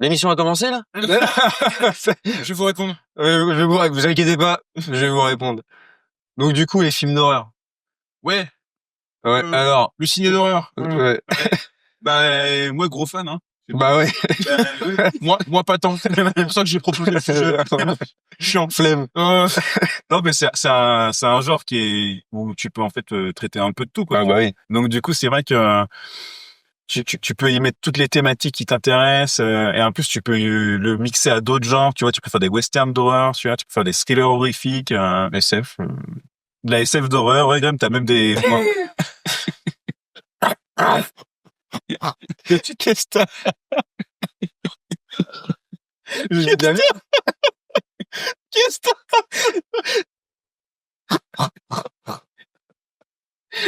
L'émission a commencé, là? Je vais vous répondre. Vous inquiétez pas, je vais vous répondre. Donc, du coup, les films d'horreur. Ouais. Ouais, alors. Le ciné d'horreur. Ouais. Bah, moi, gros fan, hein. Bah ouais. Moi, pas tant. C'est pour ça que j'ai proposé le sujet. Chiant. Flemme. Non, mais c'est un genre où tu peux, en fait, traiter un peu de tout, quoi. Ah bah oui. Donc, du coup, c'est vrai que, tu peux y mettre toutes les thématiques qui t'intéressent, et en plus, tu peux le mixer à d'autres genres, tu vois, tu peux faire des westerns d'horreur, tu vois, tu peux faire des thrillers horrifiques, SF. de la SF d'horreur, ouais, même, t'as même des... Qu'est-ce que t'as? Qu'est-ce que t'as?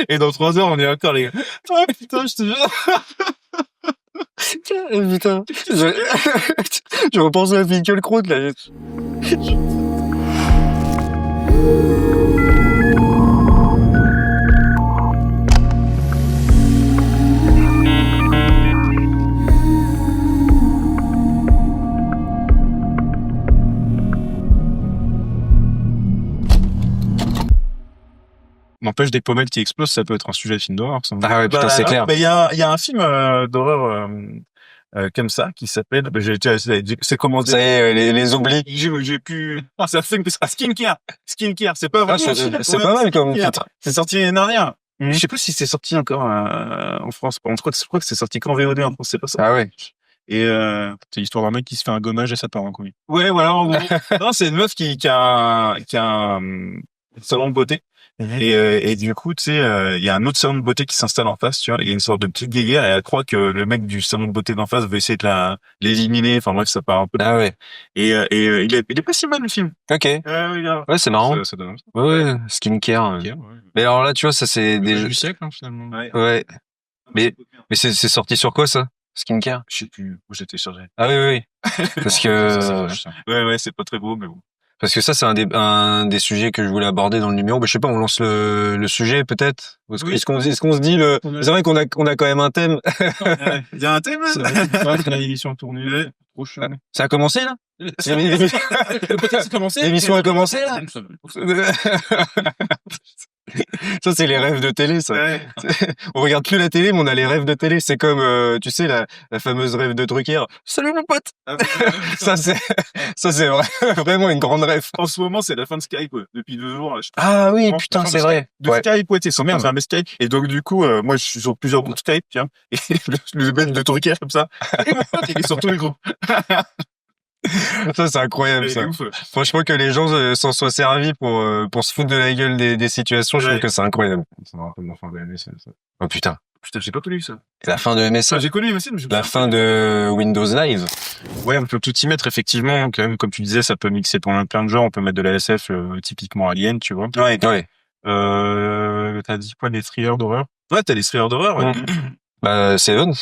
Et dans 3 heures, on est encore, les gars. Oh, putain, je te jure. Putain. Je repense à Finkielkraut, là. N'empêche, des pommettes qui explosent, ça peut être un sujet de film d'horreur, ça. Ah ouais, putain, c'est clair. Mais il y a un film d'horreur comme ça qui s'appelle, c'est comment Ça y est, les oublis. j'ai pu, c'est un film, Skincare. C'est pas Ah, vraiment. c'est pas mal comme titre. C'est sorti l'année dernière. Je sais pas si c'est sorti encore en France. Je crois que c'est sorti qu'en VOD en France, c'est pas ça. Ah ouais. Et c'est l'histoire d'un mec qui se fait un gommage et ça part en couille. Ouais, voilà. En gros. Non, c'est une meuf qui a un salon de beauté. Et du coup, tu sais, il y a un autre salon de beauté qui s'installe en face, tu vois. Il y a une sorte de petite guéguerre et elle croit que le mec du salon de beauté d'en face veut essayer de l'éliminer. Enfin bref, ça part un peu. Ah ouais. Et il est pas si mal, le film. Ok. Ouais, c'est marrant. Ça donne Ouais, skincare. ouais. Mais alors là, tu vois, ça c'est Des des du siècle, hein, finalement. Ouais. Mais c'est sorti sur quoi, ça? Skincare? Je sais plus où j'étais chargé. Ah oui, oui, oui. Parce que, Ouais, c'est pas très beau, mais bon. parce que ça, c'est un des sujets que je voulais aborder dans le numéro. Bah, je sais pas, on lance le sujet, peut-être? Oui. Est-ce qu'on se dit c'est vrai qu'on a quand même un thème. Il y a un thème, là? C'est l'émission tournée. Trop chiant. Ça a commencé, là? Le podcast a commencé? L'émission a commencé, là? Ça, c'est les rêves de télé, ça. Ouais. On regarde plus la télé, mais on a les rêves de télé. C'est comme, tu sais, la fameuse rêve de Drucker. Salut, mon pote! Ça, c'est vraiment une grande rêve. En ce moment, c'est la fin de Skype, ouais. Depuis 2 jours. Ah oui, putain, c'est vrai. De Skype, ouais, t'es son merde, un Skype. Et donc, du coup, moi, je suis sur plusieurs groupes Skype, tiens. Et le mec de Drucker, comme ça. Et mon pote, il est sur tous les groupes. Ça, c'est incroyable, ça. Franchement, que les gens s'en soient servis pour se foutre de la gueule des situations, je trouve que c'est incroyable. Ça me rappelle la fin de MSN, ça. Oh putain. Putain, j'ai pas connu ça. La fin de MSN. J'ai connu MSN, mais la fin de Windows Live. Ouais, on peut tout y mettre, effectivement. Quand même, comme tu disais, ça peut mixer plein de genres. On peut mettre de la SF, typiquement Alien, tu vois. Ouais. T'as dit quoi, des thrillers d'horreur? Ouais, t'as les thrillers d'horreur, ouais. Bah, Seven.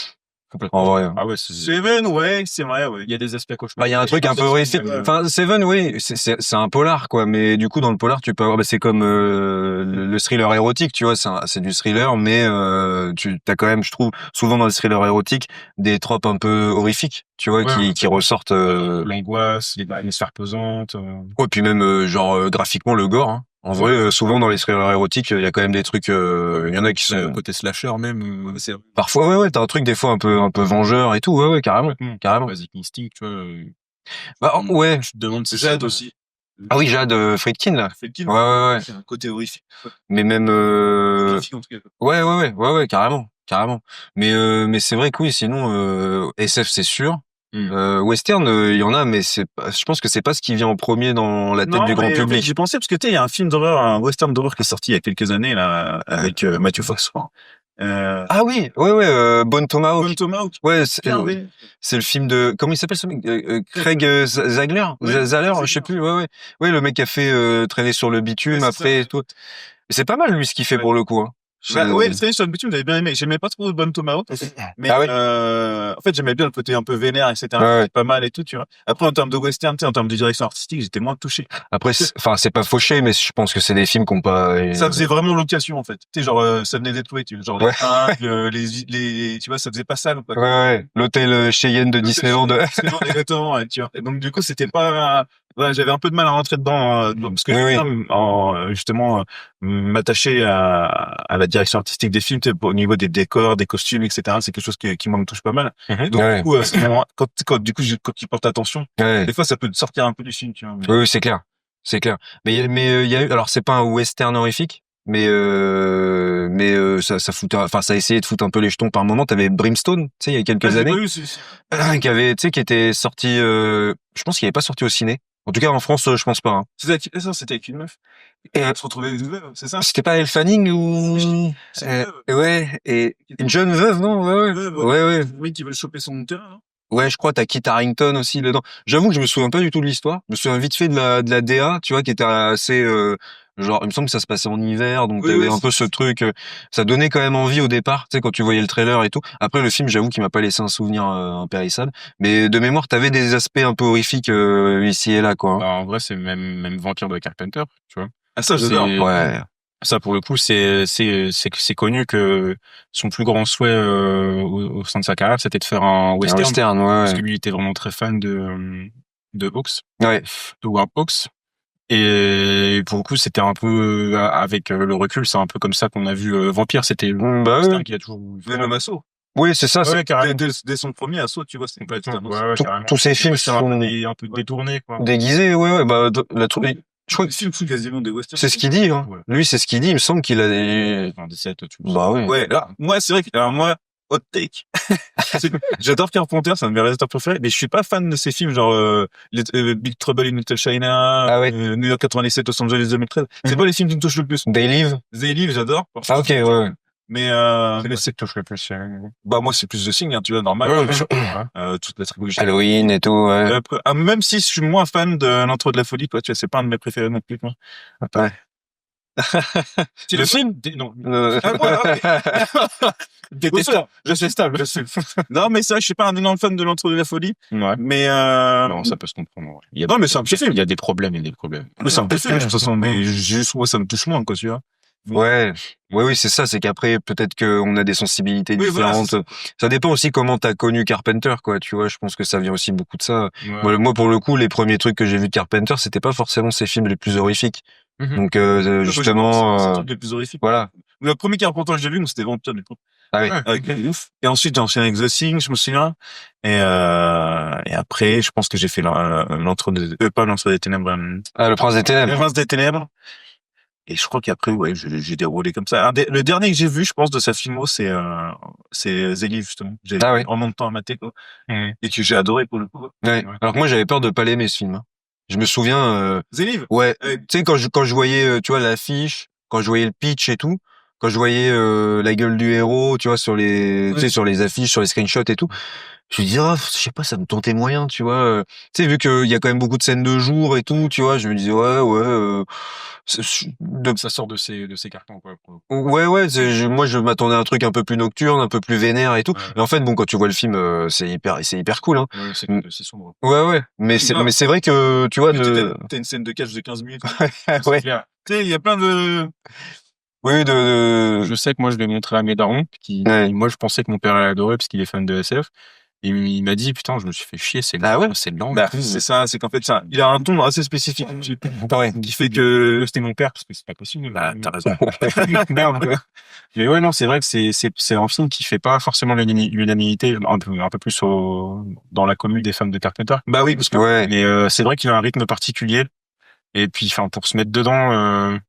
Complètement vrai. Ah ouais, Seven, ouais, c'est vrai, ouais. Il y a des aspects cauchemars. Bah, il y a un truc un peu horrifique. Enfin, Seven, oui, c'est un polar, quoi. Mais du coup, dans le polar, tu peux avoir, c'est comme, le thriller érotique, tu vois. C'est du thriller, mais, t'as quand même, je trouve, souvent dans les thrillers érotiques, des tropes un peu horrifiques, tu vois, qui ressortent, l'angoisse, les sphères pesantes. Ouais, puis même, genre, graphiquement, le gore, hein. En vrai, souvent dans les thrillers érotiques, il y a quand même des trucs, il y en a qui sont côté slasher même. Parfois, ouais, t'as un truc des fois un peu vengeur et tout, ouais, carrément. Basic Instinct, tu vois. Bah ouais. Je te demande si Jade aussi. Ah oui, Jade Friedkin là. Friedkin. Ouais. C'est un côté horrifique. Mais même Ouais, carrément. Mais c'est vrai que oui, sinon SF c'est sûr. Western, il y en a, mais je pense que c'est pas ce qui vient en premier dans la tête du grand public. En fait, j'ai pensé parce que tu sais, il y a un film d'horreur, un western d'horreur qui est sorti il y a quelques années là, avec Matthew Fox. Ah oui, ouais, Bone Tomahawk. Ouais, c'est le film de, comment il s'appelle ce mec? Craig Zagler, je sais plus. Ouais, le mec qui a fait traîner sur le bitume après et tout. C'est pas mal lui ce qu'il fait pour le coup. Hein. Bah, ouais, Strange sur Bitume, j'avais bien aimé. J'aimais pas trop Bonne Tomahawk. Mais, Ah ouais? en fait, j'aimais bien le côté un peu vénère, etc. Ouais. C'était pas mal et tout, tu vois. Après, en termes de western, tu sais, en termes de direction artistique, j'étais moins touché. Après, enfin, c'est pas fauché, mais je pense que c'est des films qu'on pas. Ça faisait vraiment location, en fait. Tu sais, genre, ça venait d'être loué, tu vois. Genre, Ouais. tu vois, ça faisait pas ça, quoi. Ouais. L'hôtel Cheyenne de Disneyland. Disneyland, exactement, ouais, tu vois. Et donc, du coup, c'était pas, ouais, j'avais un peu de mal à rentrer dedans, parce que Oui, j'aime bien, justement, m'attacher à la direction artistique des films, tu sais, au niveau des décors, des costumes, etc. C'est quelque chose qui moi me touche pas mal. Et donc, Ouais. du coup, quand tu portes attention, Ouais. des fois, ça peut te sortir un peu du film, tu vois. Oui, c'est clair. C'est clair. Mais il y a eu, alors c'est pas un western horrifique, mais ça foutait, enfin ça a essayé de foutre un peu les jetons par moment. T'avais Brimstone, tu sais, il y a quelques J'ai années, pas vu, qui avait, tu sais, qui était sorti, je pense qu'il avait pas sorti au ciné. En tout cas en France, je pense pas. Hein. C'était avec une meuf. Et Elle se retrouvait une veuve, c'est ça? c'était pas Elle Fanning ou C'est une veuve. ouais, et une jeune veuve, non? Ouais, ouais, ouais. Oui, qui veulent choper son terrain, non? Ouais, je crois, t'as Kit Harington aussi dedans. J'avoue que je me souviens pas du tout de l'histoire. Je me souviens vite fait de la DA, tu vois, qui était assez, genre, il me semble que ça se passait en hiver, donc Oui, t'avais oui, un peu ce truc, ça donnait quand même envie au départ, tu sais, quand tu voyais le trailer et tout. Après, le film, j'avoue qu'il m'a pas laissé un souvenir, impérissable. Mais de mémoire, t'avais des aspects un peu horrifiques, ici et là, quoi. Hein. Bah, en vrai, c'est même Vampire de Carpenter, tu vois. Ah, ça, j'adore. Ouais. Ça, pour le coup, c'est connu que son plus grand souhait au sein de sa carrière, c'était de faire un Un western, western, ouais, parce ouais. que lui il était vraiment très fan de Hawks, Ouais. de Howard Hawks. Et pour le coup, c'était un peu avec le recul, c'est un peu comme ça qu'on a vu Vampire. C'était le Bah, western ouais. qui a toujours Venom Assaut. Oui, c'est ça. ouais, carrément. Dès son premier assaut, tu vois, c'est Complètement. Ouais, carrément. Tous ces films C'est un peu sont un peu détourné, quoi. déguisés, ouais, ouais. Bah, je crois que Les films sont quasiment des westerns. c'est ce qu'il dit, hein. Ouais. Lui, c'est ce qu'il dit. Il me semble qu'il a des... 97, tu Bah oui. Ouais, là, moi, c'est vrai que, alors moi, hot take. J'adore Carpenter, c'est un de mes réalisateurs préférés, mais je suis pas fan de ces films, genre, Big Trouble in Little China, Ah ouais. New York 97, Los Angeles 2013. C'est pas les films qui me touchent le plus. They Live. They Live, j'adore. Ah ok, ouais, ouais. Mais, c'est touche le plus. bah, moi, c'est plus The Thing, hein, tu vois, normal. Ouais. Toute la trilogie. Halloween et tout, ouais. Même si je suis moins fan de l'intro de la folie, quoi, tu vois, c'est pas un de mes préférés non plus, quoi. Ouais. C'est le film? Non. Euh, Ah, ouais, Détestable. Je sais. Non, mais c'est vrai que je suis pas un énorme fan de l'intro de la folie. Ouais. Mais, Non, ça peut se comprendre. Ouais. Il y a, non, mais c'est un petit film. il y a des problèmes et des problèmes. Mais c'est un petit film, de toute façon, mais juste, moi, ça me touche moins, quoi, tu vois. Ouais, oui, c'est ça. C'est qu'après, peut-être qu'on a des sensibilités Oui, voilà, différentes. Ça dépend aussi comment t'as connu Carpenter, quoi. Tu vois, je pense que ça vient aussi beaucoup de ça. Ouais. Moi, pour le coup, les premiers trucs que j'ai vus de Carpenter, c'était pas forcément ses films les plus horrifiques. Mhm. Donc, C'est justement, le truc le plus horrifique. voilà. Le premier Carpenter que j'ai vu, c'était Vampire, du coup. Ah oui. Ouais. Avec ouf. Et ensuite, j'ai enchaîné avec The Thing, je me souviens. Et après, je pense que j'ai fait l'entre pas l'entre des ténèbres, Ah, Le Prince des Ténèbres. Le Prince des ténèbres. Et je crois qu'après, ouais, j'ai déroulé comme ça. Le dernier que j'ai vu, je pense, de sa filmo, c'est The Live, justement. J'ai Ah oui. vraiment de temps à mater, quoi. Mhm. Et que j'ai adoré, pour le coup. Ouais. Ouais. Alors que moi, j'avais peur de pas l'aimer, ce film. Hein. Je me souviens, The Live. ouais, Ouais. tu sais, quand je voyais, tu vois, l'affiche, quand je voyais le pitch et tout, quand je voyais la gueule du héros, tu vois, sur les, tu sais, sur les affiches, sur les screenshots et tout, je me disais, oh, je sais pas, ça me tentait moyen, tu vois. Tu sais, vu qu'il y a quand même beaucoup de scènes de jour et tout, tu vois, je me disais, ouais, Ça sort de ses cartons, quoi. ouais, moi, je m'attendais à un truc un peu plus nocturne, un peu plus vénère et tout. Ouais. Mais en fait, bon, quand tu vois le film, c'est hyper cool, hein. Ouais, c'est sombre. Ouais, mais c'est vrai que, tu vois, T'as une scène de catch de 15 minutes. ouais. Clair. Tu sais, il y a plein de... Oui, Je sais que moi, je l'ai montré à mes darons, Ouais. moi, je pensais que mon père allait adorer parce qu'il est fan de SF. Et il m'a dit, putain, je me suis fait chier, c'est Ah ouais? c'est lent. Bah, c'est ça, c'est qu'en fait, ça, il a un ton assez spécifique. Ouais. Qui fait que... C'était mon père parce que c'est pas possible. Bah, t'as raison. Merde. Mais ouais, non, c'est vrai que c'est un film qui fait pas forcément l'unanimité, un peu plus dans la commune des fans de Carpenter. Bah oui, parce que... Ouais. Mais c'est vrai qu'il a un rythme particulier. Et puis, enfin, pour se mettre dedans,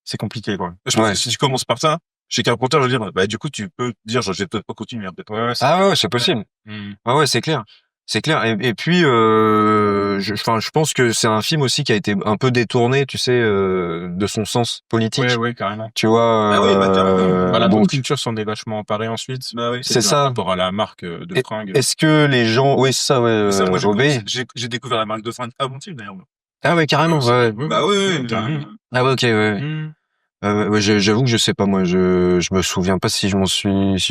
c'est compliqué, quoi. Je pense Ouais. que si tu commences par ça, chez Carpenter, je veux dire, bah, du coup, tu peux te dire, genre, je vais peut-être pas continuer, hein, peut-être. Ouais, Ah ouais, c'est possible. Mm. Ah ouais, c'est clair. C'est clair. Et puis, je pense que c'est un film aussi qui a été un peu détourné, tu sais, de son sens politique. Ouais, carrément. Tu vois. Ah oui, bah, carrément. Voilà, donc, d'autres cultures s'en est vachement emparées ensuite. Bah oui. c'est ça. Par rapport à la marque de fringues. Est-ce que les gens, oui, c'est ça, ouais, Ça, moi, Obey. j'ai découvert la marque de fringues avant le film, d'ailleurs. Ah ouais, carrément, ouais. Bah oui, carrément. Ah ouais, ok, ouais. Mm. Ouais, j'avoue que je sais pas, moi, je me souviens pas si si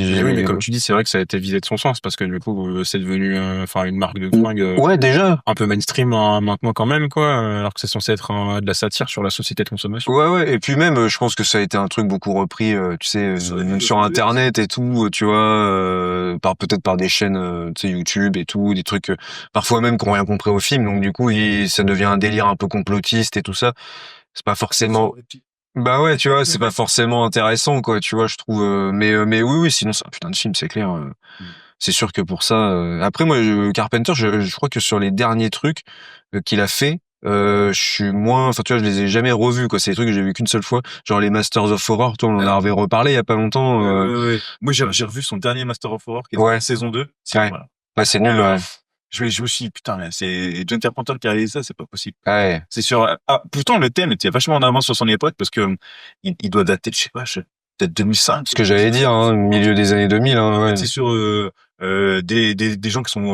j'ai. Oui, mais comme tu dis, c'est vrai que ça a été vidé de son sens parce que du coup, c'est devenu, enfin, une marque de fringues Ouais, déjà. un peu mainstream maintenant quand même, quoi, alors que c'est censé être de la satire sur la société de consommation. Ouais, ouais. Et puis même, je pense que ça a été un truc beaucoup repris, tu sais, même sur Internet et tout, tu vois, peut-être par des chaînes, tu sais, YouTube et tout, des trucs, parfois même qui ont rien compris au film. Donc du coup, ça devient un délire un peu complotiste et tout ça. C'est pas forcément. Bah ouais, tu vois, c'est pas forcément intéressant, quoi, tu vois, je trouve. Mais oui, oui, sinon c'est un putain de film, c'est clair. C'est sûr que pour ça. Après, moi, Carpenter, je crois que sur les derniers trucs qu'il a fait, je suis moins. Enfin, tu vois, je les ai jamais revus, quoi. C'est des trucs que j'ai vu qu'une seule fois. Genre les Masters of Horror, toi, on en avait reparlé il y a pas longtemps. Moi, j'ai revu son dernier Master of Horror, qui est Ouais. la saison 2. Ouais. Voilà. Ouais, c'est nul, ouais. Je me suis dit, putain, là, c'est John Carpenter qui a réalisé ça, c'est pas possible. Ouais. C'est sûr. Ah, pourtant, le thème était vachement en avance sur son époque parce que il doit dater de, je sais pas, peut-être 2005. Ce que j'allais dire, hein, milieu des années 2000, hein, ouais. C'est sur des gens qui sont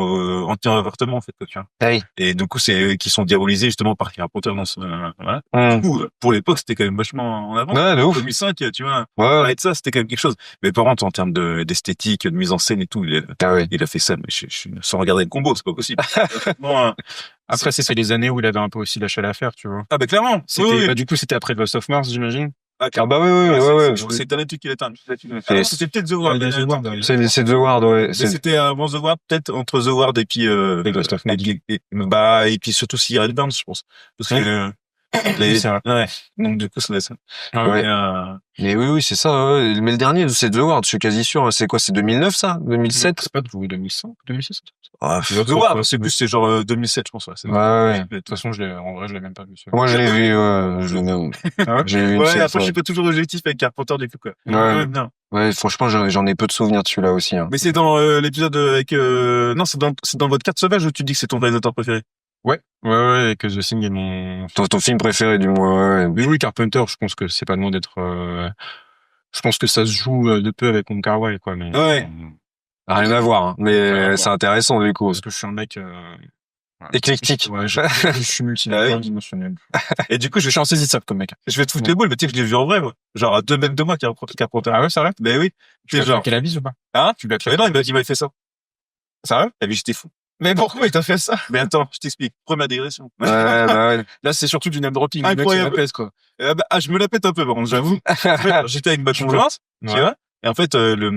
anti-avortement, en fait, quoi, tu vois. Ah oui. Et du coup, c'est qui sont diabolisés justement par Carpenter dans ce voilà. Hum. Du coup, pour l'époque, c'était quand même vachement en avance. Ouais, de ouf. 2005, tu vois. Ouais. Parler de ça, c'était quand même quelque chose. Mais par contre, en termes d'esthétique, de mise en scène et tout, Ah ouais. il a fait ça, mais sans regarder le combo, c'est pas possible. Bon, Après, c'est les années où il avait un peu aussi lâché l'affaire, tu vois. ah, bah, clairement. C'était, bah, du coup, c'était après Ghost of Mars, j'imagine. Ah, Ah bah oui, oui, ouais. C'est le dernier truc qu'il a atteint. C'est- C'était peut-être The Ward. C'est The Ward, ouais. Mais c'était avant The Ward, peut-être entre The Ward et puis Et Ghost of Mars. et puis surtout Cigarette Burns, je pense. Parce que Oui, c'est vrai. ouais. Donc du coup, ça laisse. Ouais. Mais oui, oui, c'est ça. Ouais. Mais le dernier, c'est The Ward, je suis quasi sûr. C'est quoi? C'est 2009, ça? 2007? C'est pas de 2005, 2006? Ah, The Ward, c'est genre 2007, je pense. Ouais. ouais. De toute façon, en vrai, je l'ai même pas vu. Moi, je l'ai vu, je l'ai même. Ah ouais? J'ai vu une Ouais, seule après, fois. je suis pas toujours objectif avec Carpenter du coup, quoi. Ouais. Non. Ouais, franchement, j'en ai peu de souvenirs de celui-là aussi, hein. Mais c'est dans l'épisode avec non, c'est dans votre carte sauvage où tu dis que c'est ton réalisateur préféré. Ouais, et que The Thing est mon... Ton film préféré, du moins, ouais. Mais oui, Carpenter, je pense que c'est pas loin d'être... Je pense que ça se joue de peu avec Wong Kar-wai, quoi. Mais, Ouais. Rien à voir, hein. Mais Rien à c'est intéressant, du coup. parce que je suis un mec... voilà. Éclectique. Ouais, je suis multidimensionnel. Et du coup, Je suis insaisissable comme mec. je vais te foutre les boules, mais tu sais que je l'ai vu en vrai, moi. Genre à 2 mètres de moi, Carpenter. Ah ouais, c'est vrai? Ben oui. Tu l'as genre. claqué la bise ou pas? Hein? Tu l'as Mais non, il m'avait fait ça. Sérieux? T'as vu, j'étais fou. Mais pourquoi il t'a fait ça? Mais attends, je t'explique. Première digression. Ouais, bah ouais. Là, c'est surtout du name dropping. Incroyable. Le mec, quoi. Je me la pète un peu, par contre, j'avoue. En fait, j'étais avec ma conjointe, tu Ouais. vois. Et en fait, le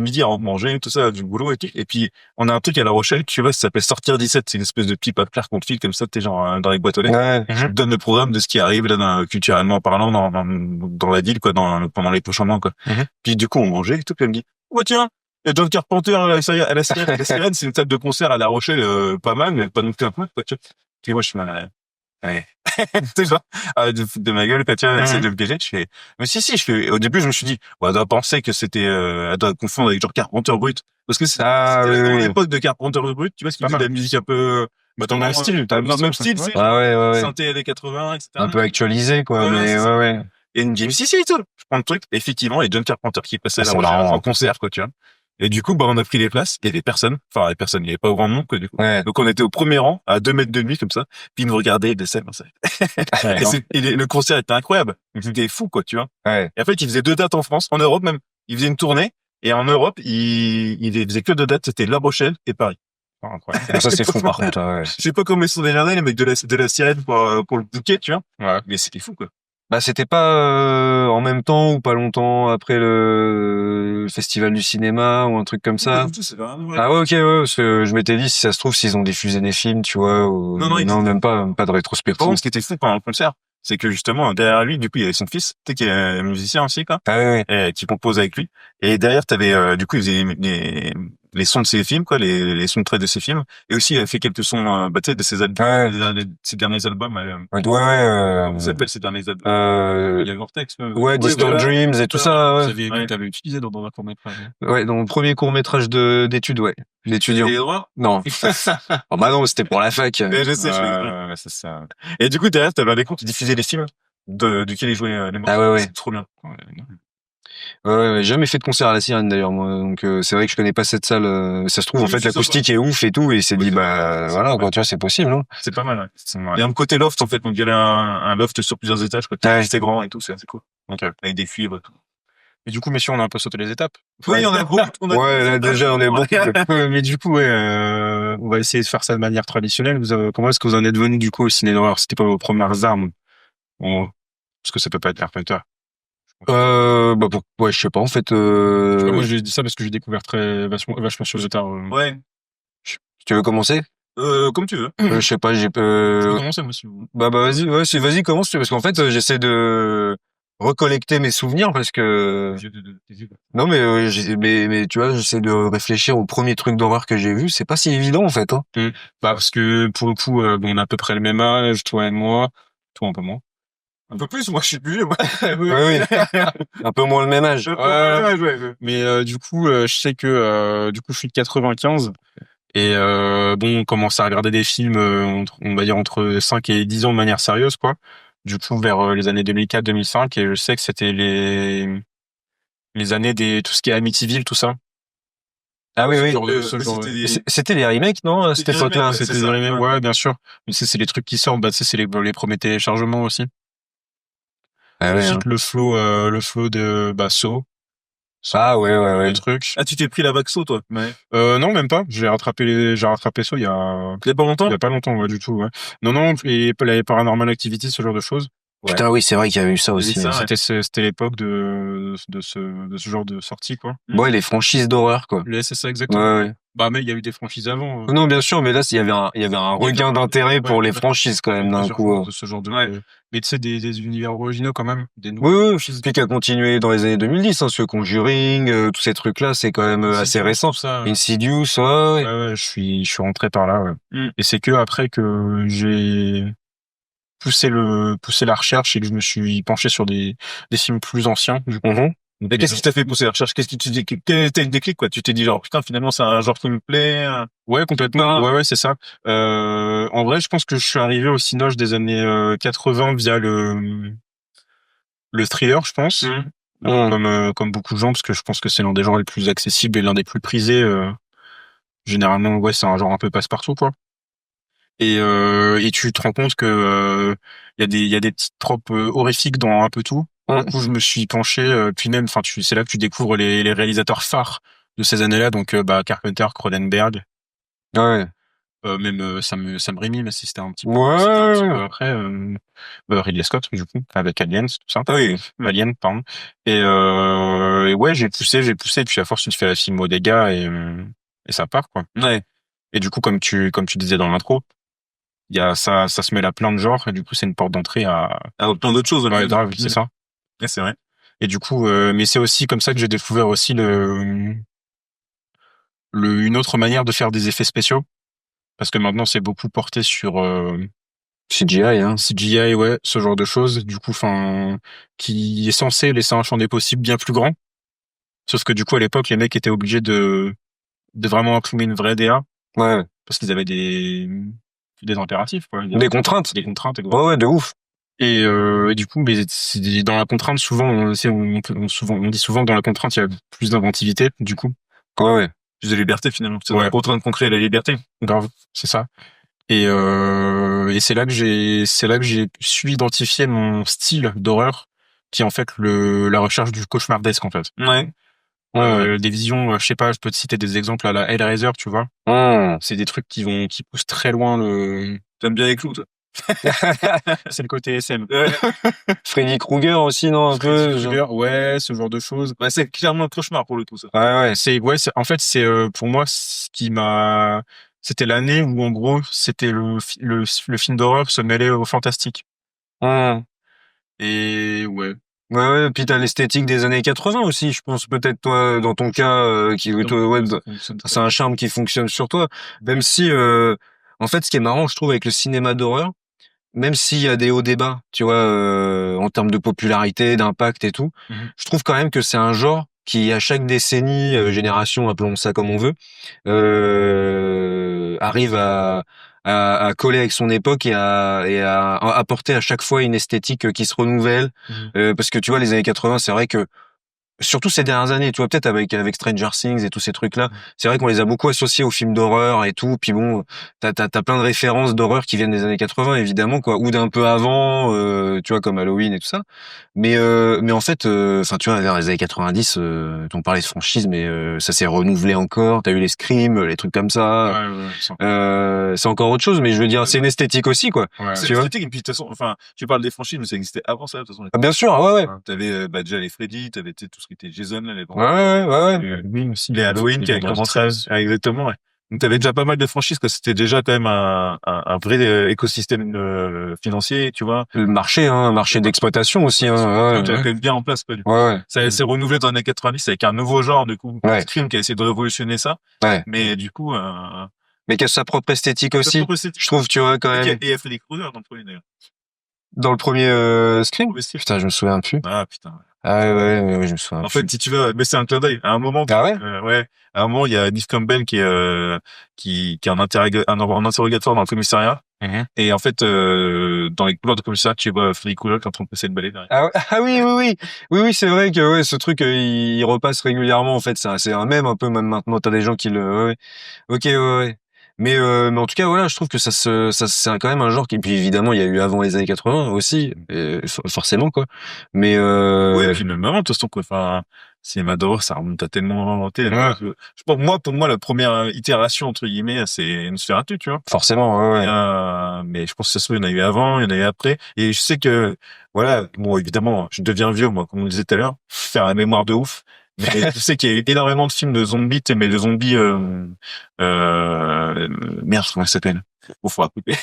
midi, on mangeait, tout ça, du boulot et tout. Et puis, on a un truc à La Rochelle, tu vois, ça s'appelle Sortir 17. C'est une espèce de petit papier qu'on te file comme ça, t'es genre dans les boîtes aux lettres. Ouais. Je te donne le programme de ce qui arrive, là, culturellement parlant, dans la ville, quoi, pendant les prochains mois, quoi. Mhm. Puis, du coup, on mangeait et tout, puis elle me dit, oh, tiens, et John Carpenter, à la sirène, c'est une table de concert à La Rochelle, pas mal, mais pas non plus un peu, quoi, tu vois. Puis moi, je suis mal, ouais. Tu sais, genre, de ma gueule, quoi, tu vois, essayer de me piéger, je fais, mais si, au début, je me suis dit, ouais, elle doit penser que c'était, elle doit confondre avec genre Carpenter Brut. Parce que c'était oui. l'époque de Carpenter Brut, tu vois, ce qui Pas fait de mal. la musique un peu, Bah, dans le même style. dans le même style, c'est, Ah ouais. synthé années 80, etc. Un peu actualisé, quoi, Ouais, mais c'est ça. ouais. Et il me dit, mais si, et tout. Je prends le truc. Et effectivement, et John Carpenter qui passait Ah, là c'est marrant. en concert, quoi, tu vois. Et du coup, bah, on a pris les places. Il y avait personne. Enfin, il y avait pas grand monde, quoi, du coup. Ouais. Donc, on était au premier rang, à 2 mètres de lui, comme ça. Puis, il nous regardait, il descendait, comme ça. Le concert était incroyable. C'était fou, quoi, tu vois. Ouais. Et en fait, il faisait 2 dates en France, en Europe même. Il faisait une tournée. Et en Europe, il faisait que 2 dates. C'était La Rochelle et Paris. Oh, incroyable. Ça, c'est fou, par contre, ouais. Je sais pas comment ils sont démerdés, les mecs de la sirène pour le bouquet, tu vois. Ouais. Mais c'était fou, quoi. Bah, c'était pas en même temps ou pas longtemps après le festival du cinéma ou un truc comme ça. Ah ouais, ok, ouais, parce que je m'étais dit, si ça se trouve, s'ils ont diffusé des films, tu vois, ou... Non, même pas de Par rétrospective. contre, ce qui était fou pendant le concert, c'est que justement, derrière lui, du coup, il y avait son fils, tu sais, qui est musicien aussi, quoi, Ah ouais, et qui compose avec lui. Et derrière, t'avais, du coup, il faisait les sons de ses films, quoi, les soundtracks de ses films. Et aussi, il a fait quelques sons, tu sais, de ses albums, ses derniers albums. ouais, Comment ça s'appelle ces derniers albums? Il y a Vortex. ouais, Distant voilà. Dreams et tout ça, ouais. Ouais. T'avais utilisé dans un court-métrage. Ouais, dans le premier court-métrage d'études, ouais. L'étudiant. Et droit? Non. Oh, bah non, c'était pour la fac. Mais je sais, Ouais, c'est ça. Et du coup, derrière, t'avais un écran qui diffusait les films duquel il jouait les morceaux. Ah ouais. C'est trop bien. Ouais, non. Ouais, jamais fait de concert à la Sirène d'ailleurs moi, donc c'est vrai que je connais pas cette salle. Ça se trouve en Oui, fait c'est l'acoustique est ouf et tout, et il s'est Oui, dit c'est bah c'est voilà ouais. quoi, tu vois, c'est possible, hein. C'est pas mal, ouais. Ouais. Il y a un côté loft, en fait, donc il y a un loft sur plusieurs étages, quoi. Ouais. C'est grand et tout, c'est assez cool. Ok. Avec des cuivres et tout. Et du coup, messieurs, on a un peu sauté les étapes. Oui, on a beaucoup, Ouais, là déjà on est bon. Mais du coup, ouais, on va essayer de faire ça de manière traditionnelle. Comment est-ce que vous en êtes venu du coup au ciné d'horreur? C'était pas vos premières armes? Parce que ça peut pas être Carpenter. Bah ouais, je sais pas en fait. Moi, j'ai dit ça parce que j'ai découvert vachement sur le tard. Ouais. Tu veux commencer? Comme tu veux. Je sais pas, Je peux commencer, moi, si vous voulez. bah vas-y, ouais, vas-y commence, parce qu'en fait j'essaie de recollecter mes souvenirs parce que non mais mais tu vois, j'essaie de réfléchir au premier truc d'horreur que j'ai vu, c'est pas si évident en fait, hein. Bah, parce que pour le coup, on a à peu près le même âge, toi et moi. Toi un peu moins. Un peu plus, moi, je suis plus vieux, moi. Oui. Un peu moins le même âge. Ouais. Mais du coup, je sais que du coup, je suis de 95. Et on commence à regarder des films, on va dire entre 5 et 10 ans de manière sérieuse, quoi. Du coup, vers les années 2004-2005, et je sais que c'était les années des tout ce qui est Amityville, tout ça. Ah oui, oui. C'était les remakes, non, à cette époque-là? C'était des remakes, ouais, bien sûr. Mais c'est les trucs qui sortent, bah, tu sais, c'est les premiers téléchargements aussi. Ah ouais, hein. Ensuite, le flow de Saw. Ah ouais. Le truc. Ah, tu t'es pris la Vaxo, toi? Ouais. Non, même pas. J'ai rattrapé ça il y a pas longtemps? Il y a pas longtemps, ouais, du tout, ouais. Non, et les Paranormal Activity, ce genre de choses. Ouais. Putain, oui, c'est vrai qu'il y avait eu ça aussi. Ça, hein. ouais. C'était l'époque de ce genre de sortie, quoi. Ouais, les franchises d'horreur, quoi. C'est ça, exactement. Ouais. Bah, mais il y a eu des franchises avant. Non, bien sûr, mais là, il y avait un regain d'intérêt pour les franchises, quand même, d'un coup. De ce genre de, mais tu sais, des univers originaux, quand même. Des Oui, nouveaux oui. franchises. Puis qui a continué dans les années 2010, hein, ce Conjuring, tous ces trucs-là, c'est quand même assez récent. Ça, Insidious, ouais. je suis rentré par là, ouais. Et c'est que après que j'ai poussé la recherche et que je me suis penché sur des films plus anciens, du coup. Mais qu'est-ce qui t'a fait pousser la recherche? Qu'est-ce qui tu dis, quel était le déclic, quoi? Tu t'es dit genre, putain, finalement, c'est un genre qui me plaît. Ouais, complètement. Ouais, c'est ça. En vrai, je pense que je suis arrivé au cinoche des années 80 via le thriller, je pense. Comme beaucoup de gens, parce que je pense que c'est l'un des genres les plus accessibles et l'un des plus prisés. Généralement, ouais, c'est un genre un peu passe-partout, quoi. Et tu te rends compte que il y a des petites tropes horrifiques dans un peu tout. Du coup, je me suis penché, puis même, enfin, c'est là que tu découvres les réalisateurs phares de ces années-là, donc Carpenter, Cronenberg. Ouais. Même Sam Raimi, mais si c'était un petit peu, après Ridley Scott, du coup, avec Aliens, tout ça. Oui. Alien, pardon. Et ouais, j'ai poussé, et puis à force tu te fais la film au dégâts et ça part, quoi. Ouais. Et du coup, comme tu disais dans l'intro, il y a ça se mêle à plein de genres, et du coup c'est une porte d'entrée à plein d'autres choses. Ouais, grave, c'est ça. Ouais, c'est vrai. Et du coup, mais c'est aussi comme ça que j'ai découvert aussi une autre manière de faire des effets spéciaux, parce que maintenant c'est beaucoup porté sur CGI, hein. CGI, ouais, ce genre de choses, du coup, enfin, qui est censé laisser un champ des possibles bien plus grand. Sauf que du coup, à l'époque, les mecs étaient obligés de vraiment imprimer une vraie DA. Ouais. Parce qu'ils avaient des impératifs, quoi. Des contraintes. Des contraintes, ouais, de ouf. Et du coup, mais dans la contrainte, souvent, on dit souvent que dans la contrainte, il y a plus d'inventivité, du coup. Ouais. Plus de liberté, finalement. C'est dans la contrainte qu'on crée la liberté. Grave, c'est ça. Et c'est là que j'ai su identifier mon style d'horreur, qui est en fait la recherche du cauchemardesque, en fait. Ouais. Des visions, je sais pas, je peux te citer des exemples à la Hellraiser, tu vois. C'est des trucs qui poussent très loin T'aimes bien les clous, toi? C'est le côté SM. Freddy Krueger aussi, non, un peu. Ouais, ce genre de choses. Bah, c'est clairement un cauchemar pour le coup, ça. Ouais. En fait, c'est pour moi ce qui m'a. C'était l'année où en gros c'était le film d'horreur se mêlait au fantastique. Et ouais. Ouais, puis t'as l'esthétique des années 80 aussi, je pense, peut-être toi, dans ton cas, c'est un charme qui fonctionne sur toi. Même si, en fait, ce qui est marrant, je trouve, avec le cinéma d'horreur, même s'il y a des hauts débats, tu vois, en termes de popularité, d'impact et tout, je trouve quand même que c'est un genre qui, à chaque décennie, génération, appelons ça comme on veut, arrive à coller avec son époque et à apporter à chaque fois une esthétique qui se renouvelle. Parce que tu vois, les années 80, c'est vrai que surtout ces dernières années, tu vois, peut-être avec Stranger Things et tous ces trucs-là. C'est vrai qu'on les a beaucoup associés aux films d'horreur et tout. Puis bon, t'as plein de références d'horreur qui viennent des années 80, évidemment, quoi, ou d'un peu avant, tu vois, comme Halloween et tout ça. Mais en fait, enfin, tu vois, vers les années 90, on parlait de franchise, mais ça s'est renouvelé encore. T'as eu les Scream, les trucs comme ça. C'est encore autre chose, mais je veux dire, c'est une esthétique aussi, quoi. C'est une esthétique, et puis de toute façon, enfin, tu parles des franchises, mais ça existait avant ça, de toute façon. Ah, bien sûr, ouais. T'avais déjà les Freddy, t'avais tout ce qui était Jason, là, les Ouais. aussi, les Halloween qui avaient commencé exactement, ouais. Donc t'avais déjà pas mal de franchises, que c'était déjà quand même un vrai écosystème financier, tu vois. Le marché, un marché d'exploitation aussi, hein. Tu as quand même bien en place, quoi, du coup. Ouais. Ça s'est renouvelé dans les années 90 avec un nouveau genre, du coup, Scream, qui a essayé de révolutionner ça. Ouais. Mais du coup, mais qui a sa propre esthétique aussi. Je trouve, tu vois, quand même. Et il y a Freddy Krueger dans le premier, d'ailleurs. Dans le premier Scream? Putain, je me souviens plus. Ah, putain. Ah ouais, je me souviens. En fait, si tu veux, mais c'est un clin d'œil. À un moment, ah ouais, à un moment, il y a Neve Campbell qui est un interrogatoire dans le commissariat. Et en fait, dans les couloirs de commissariat, tu vois Freddy Krueger qui est en train de passer une balai derrière. Ah oui, c'est vrai que ce truc, il repasse régulièrement. En fait, c'est un mème un peu même maintenant. T'as des gens qui le. Ouais. Ok, ouais. Mais en tout cas, voilà, je trouve que ça c'est quand même un genre qui, puis évidemment, il y a eu avant les années 80 aussi, forcément, quoi. Mais ouais, et puis même avant, de toute façon, quoi. Enfin, cinéma d'horreur, ça remonte à tellement inventé. Ouais. Je pense, pour moi, la première itération, entre guillemets, c'est Nosferatu, tu vois. Forcément, ouais. Mais je pense que ça se trouve, il y en a eu avant, il y en a eu après. Et je sais que, voilà, bon, évidemment, je deviens vieux, moi, comme on le disait tout à l'heure, faire la mémoire de ouf. Mais je sais qu'il y a eu énormément de films de zombies, mais de zombies, merde, comment ça s'appelle? Bon, faudra couper.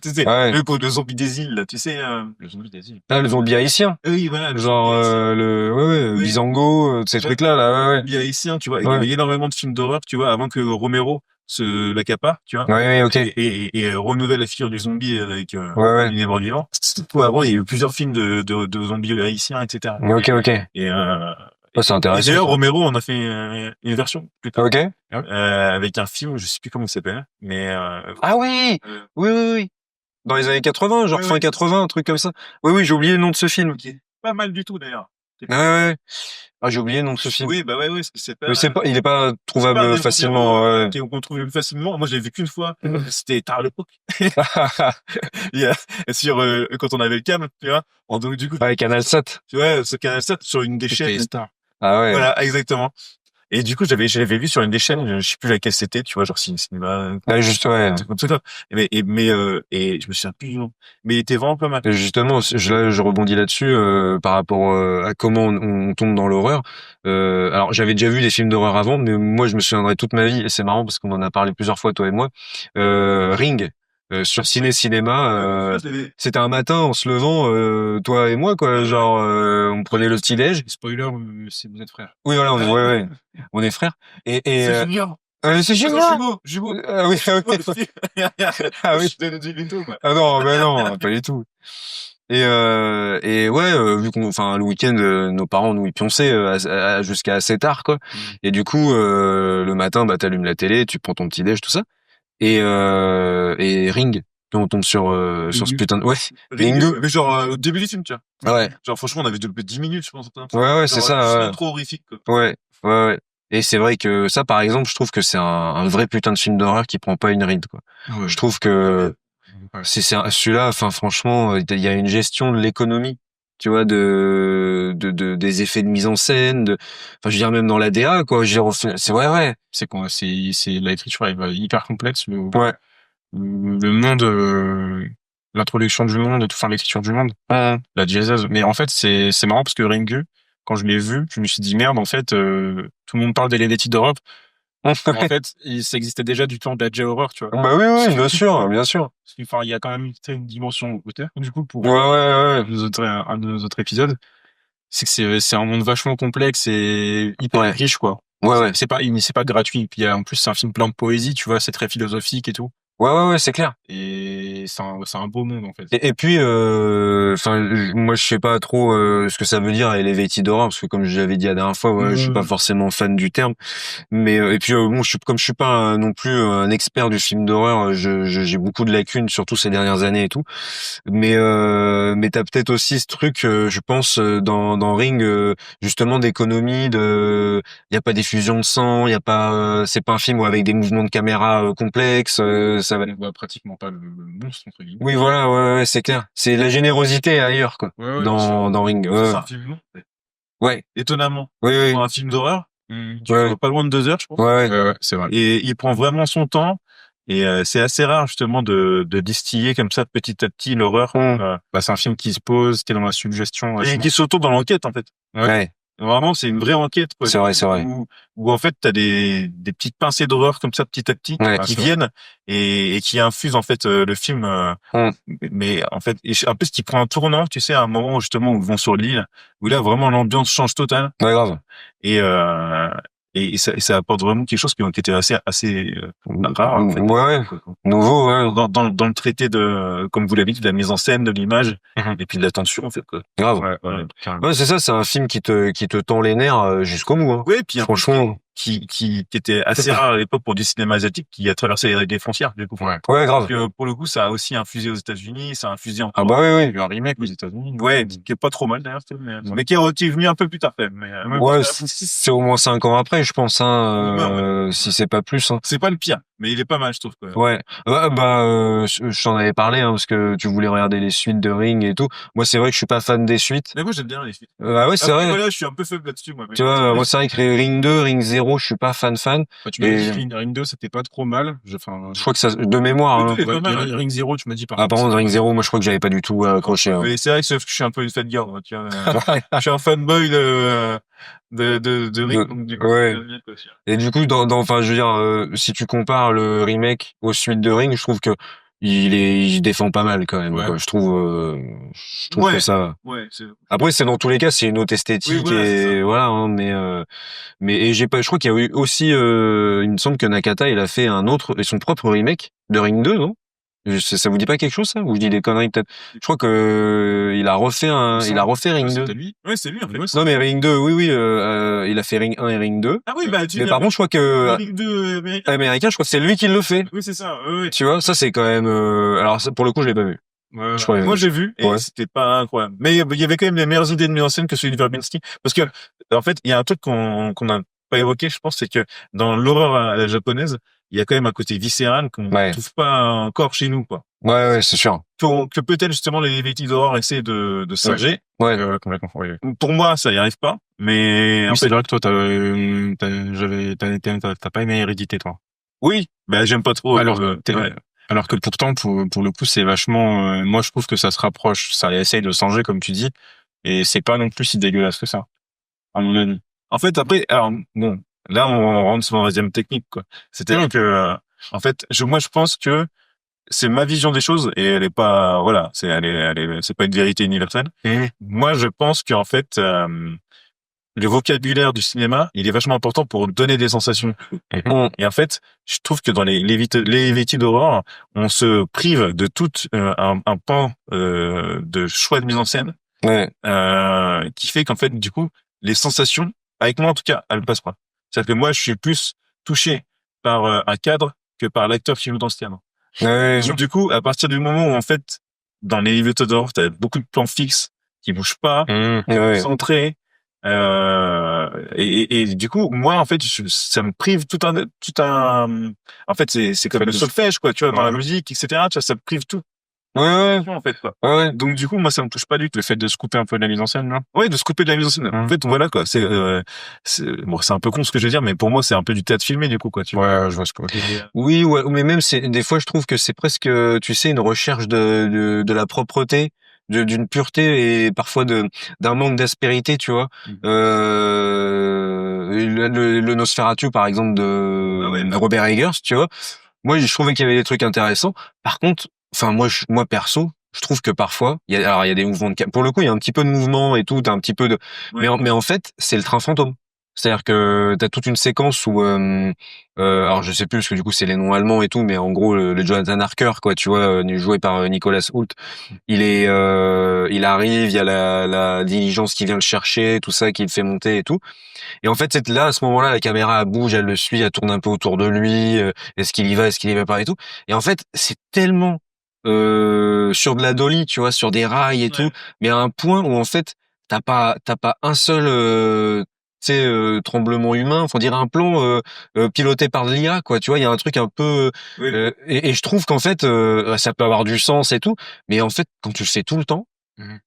Tu sais, le zombie des îles, là, tu sais, le zombie des îles. Ah, le zombie haïtien. Oui, voilà. Genre, Bizango, ces trucs-là, là, Le zombie haïtien, tu vois. Il y avait énormément de films d'horreur, tu vois, avant que Romero l'accapare, tu vois. Ouais, ok. Et renouvelle la figure du zombie avec, une ébranle vivant. Avant, il y a eu plusieurs films de zombies haïtiens, etc. Ok. Et, c'est intéressant. D'ailleurs, Romero en a fait une version plus tard. Ok. Avec un film, je sais plus comment il s'appelle, mais ah oui. Oui. Dans les années 80, genre fin 80, un truc comme ça. Oui, j'ai oublié le nom de ce film. Okay. Pas mal du tout d'ailleurs. Ouais. Ah, j'ai oublié le nom de ce film. Oui, bah ouais, c'est pas. Il est pas trouvable facilement. On trouve plus facilement. Moi, je l'ai vu qu'une fois. C'était tard à l'époque. Sur quand on avait le câble, tu vois. Donc du coup. Canal 7. Tu vois, ce Canal 7 sur une des chaînes. Ah ouais. Voilà, exactement. Et du coup, je l'avais vu sur une des chaînes, je sais plus laquelle c'était, tu vois, genre cinéma. Ouais, juste, ouais. Comme ça. Mais je me souviens plus du nom. Mais il était vraiment pas mal. Et justement, je rebondis là-dessus, par rapport à comment on tombe dans l'horreur. Alors, j'avais déjà vu des films d'horreur avant, mais moi, je me souviendrai toute ma vie, et c'est marrant parce qu'on en a parlé plusieurs fois, toi et moi. Ring. Sur Cinéma, c'était un matin en se levant, toi et moi, quoi. Genre, on prenait le petit-déj. Spoiler, vous êtes frères. Oui, voilà, on est frères. Et c'est Junior. C'est Junior. Jumeau. Ah oui. Ah oui. Ah non, pas du tout. Et vu le week-end, nos parents nous y pionçaient jusqu'à assez tard, quoi. Et du coup, le matin, bah, t'allumes la télé, tu prends ton petit déj, tout ça. Et Ring, quand on tombe sur ce putain de Ringu. Mais genre au début du film, tu vois. Ouais. Genre franchement, on avait depuis 10 minutes, je pense. Ouais, c'est ça. C'est trop horrifique, quoi. Ouais. Et c'est vrai que ça, par exemple, je trouve que c'est un vrai putain de film d'horreur qui prend pas une ride, quoi. Ouais. Je trouve que c'est celui-là, enfin franchement, il y a une gestion de l'économie, tu vois, des effets de mise en scène, enfin je veux dire même dans la DA, quoi. C'est ouais. C'est l'écriture est hyper complexe. Le monde, l'introduction du monde, enfin l'écriture du monde, la diésèse. Mais en fait, c'est marrant parce que Ringu, quand je l'ai vu, je me suis dit merde, en fait, tout le monde parle des Lady d'Europe. En fait, ça existait déjà du temps de la J-horror, tu vois. Bah oui, bien sûr. Enfin, il y a quand même une dimension auteur, du coup, pour un de nos autres épisodes. C'est un monde vachement complexe et hyper riche, quoi. Ouais. C'est pas gratuit. Puis en plus, c'est un film plein de poésie, tu vois, c'est très philosophique et tout. Ouais, c'est clair. Et c'est un beau monde en fait. Et puis, enfin, moi je sais pas trop ce que ça veut dire elevated horror, parce que comme je l'avais dit la dernière fois, je suis pas forcément fan du terme. Mais et puis bon, comme je suis pas non plus un expert du film d'horreur, j'ai beaucoup de lacunes, surtout ces dernières années et tout. Mais t'as peut-être aussi ce truc, je pense, dans Ring, justement d'économie, il y a pas d'effusion de sang, il y a pas, c'est pas un film avec des mouvements de caméra complexes, ça va. On voit pratiquement pas le monstre entre guillemets. Oui, voilà, ouais, c'est clair. C'est la générosité ailleurs, quoi. Ouais, Dans Ring. C'est un film long. Ouais. Étonnamment. Oui. Pour un film d'horreur, tu Ouais. vois pas loin de 2 heures, je pense. Ouais. C'est vrai. Et il prend vraiment son temps. Et c'est assez rare justement de distiller comme ça petit à petit l'horreur. Bah, c'est un film qui se pose, t'es dans la suggestion. Et qui s'autourne dans l'enquête en fait. Ouais. Vraiment, c'est une vraie enquête, quoi. C'est vrai. Où en fait, t'as des petites pincées d'horreur comme ça, petit à petit, qui viennent et qui infusent en fait le film. Mais en fait, en plus, qui prend un tournant, tu sais, à un moment justement où ils vont sur l'île, où là vraiment l'ambiance change totale. Ouais, grave. Et ça apporte vraiment quelque chose qui était assez rare en fait. Ouais. Nouveau, ouais. Dans le traité de, comme vous l'avez dit, de la mise en scène, de l'image, et puis de la tension en fait, quoi. Grave. Ouais, c'est ça, c'est un film qui te tend les nerfs jusqu'au bout, hein. Oui, puis franchement, qui était assez rare à l'époque pour du cinéma asiatique, qui a traversé des frontières du coup. Ouais, grave. Donc, pour le coup, ça a aussi infusé aux États-Unis, ça a infusé en. Ah bah oui. Il y a eu un remake aux États-Unis. Ouais, qui est pas trop mal d'ailleurs, mais qui est revenu un peu plus tard quand même. Ouais, c'est au moins 5 ans après, je pense, hein, si c'est pas plus, hein. C'est pas le pire, mais il est pas mal, je trouve, quoi. Ouais. Je t'en avais parlé, hein, parce que tu voulais regarder les suites de Ring et tout. Moi, c'est vrai que je suis pas fan des suites. Mais moi, j'aime bien les suites. Ah ouais, c'est vrai. Voilà, je suis un peu faible là-dessus, moi. Tu vois, moi, c'est vrai que Ring 2, Ring 0, je suis pas fan. Tu m'as dit Ring 2, c'était pas trop mal. Je crois que ça, de mémoire, hein. Ring 0, tu m'as dit par contre. Par contre, Ring 0, moi, je crois que j'avais pas du tout accroché, hein. Mais c'est vrai que je suis un peu une fan garde, tu vois. Je suis un fanboy de Ring, donc du coup, Et du coup, enfin, je veux dire, si tu compares le remake aux suites de Ring, je trouve que il défend pas mal quand même, quoi. Je trouve que ça. Ouais, après, c'est dans tous les cas, c'est une autre esthétique, et voilà, hein, mais je crois qu'il y a eu aussi, il me semble que Nakata, il a fait son propre remake de Ring 2, non? Ça vous dit pas quelque chose, ça? Ou je dis des conneries, peut-être? Je crois que il a refait Ring 2. C'était lui? Ouais, c'est lui, en fait. Non, mais Ring 2, oui, il a fait Ring 1 et Ring 2. Ah oui, mais par contre, je crois que Ring 2 américain, je crois que c'est lui qui le fait. Oui, c'est ça. Oui. Tu vois, ça c'est quand même alors ça, pour le coup, je l'ai pas vu. Moi, j'ai vu et c'était pas incroyable. Mais il y avait quand même les meilleures idées de mise en scène que celui de Verbinski, parce que en fait, il y a un truc qu'on a pas évoqué, je pense, c'est que dans l'horreur à la japonaise, il y a quand même un côté viscéral qu'on trouve pas encore chez nous, quoi. Ouais, c'est sûr. Que peut-être justement les véhicules d'horreur essaient de singer. Ouais, complètement. Ouais. Pour moi, ça y arrive pas. Mais c'est vrai que toi, t'as pas aimé Hérédité, toi. Oui, ben j'aime pas trop. Alors que pourtant, pour le coup, c'est vachement. Moi, je trouve que ça se rapproche. Ça essaye de singer, comme tu dis, et c'est pas non plus si dégueulasse que ça, à mon avis. En fait, après, alors bon, là, on rentre sur la deuxième technique, quoi. C'est-à-dire que, en fait, moi, je pense que c'est ma vision des choses et elle est pas, voilà, c'est pas une vérité universelle. Moi, je pense qu'en fait, le vocabulaire du cinéma, il est vachement important pour donner des sensations. Et en fait, je trouve que dans les véhicules d'horreur, on se prive de tout un pan de choix de mise en scène, qui fait qu'en fait, du coup, les sensations, avec moi en tout cas, elles passent pas. C'est-à-dire que moi, je suis plus touché par un cadre que par l'acteur qui joue dans ce cadre. Donc du coup, à partir du moment où en fait, dans les véhicules d'horreur, t'as beaucoup de plans fixes qui bougent pas, centrés. Et du coup, moi, en fait, ça me prive tout un, en fait, c'est comme le solfège, quoi, tu vois, dans la musique, etc., tu vois, ça me prive tout. En fait, quoi. Donc, du coup, moi, ça me touche pas du tout. Le fait de se couper un peu de la mise en scène, là. Ouais, de se couper de la mise en scène. En fait, voilà, quoi. C'est un peu con ce que je veux dire, mais pour moi, c'est un peu du théâtre filmé, du coup, quoi, tu vois. Ouais, je vois ce que tu veux dire. Oui, mais même, des fois, je trouve que c'est presque, tu sais, une recherche de la propreté, d'une pureté et parfois d'un manque d'aspérité, tu vois. Le Nosferatu, par exemple, de Robert Eggers, tu vois. Moi, je trouvais qu'il y avait des trucs intéressants. Par contre, enfin, moi perso, je trouve que parfois, il y a des mouvements pour le coup, il y a un petit peu de mouvement et tout, t'as un petit peu de, mais en fait, c'est le train fantôme. C'est-à-dire que t'as toute une séquence où, alors je sais plus parce que du coup c'est les noms allemands et tout, mais en gros le Jonathan Harker, quoi, tu vois, joué par Nicolas Hoult, il arrive, il y a la diligence qui vient le chercher, tout ça, qui le fait monter et tout. Et en fait, c'est là, à ce moment-là, la caméra elle bouge, elle le suit, elle tourne un peu autour de lui. Est-ce qu'il y va, est-ce qu'il y va pas et tout. Et en fait, c'est tellement sur de la dolly, tu vois, sur des rails et tout, mais à un point où en fait, t'as pas un seul tu sais, tremblement humain, faut dire un plan piloté par l'IA, quoi. Tu vois, il y a un truc un peu et je trouve qu'en fait, ça peut avoir du sens et tout, mais en fait, quand tu le fais tout le temps.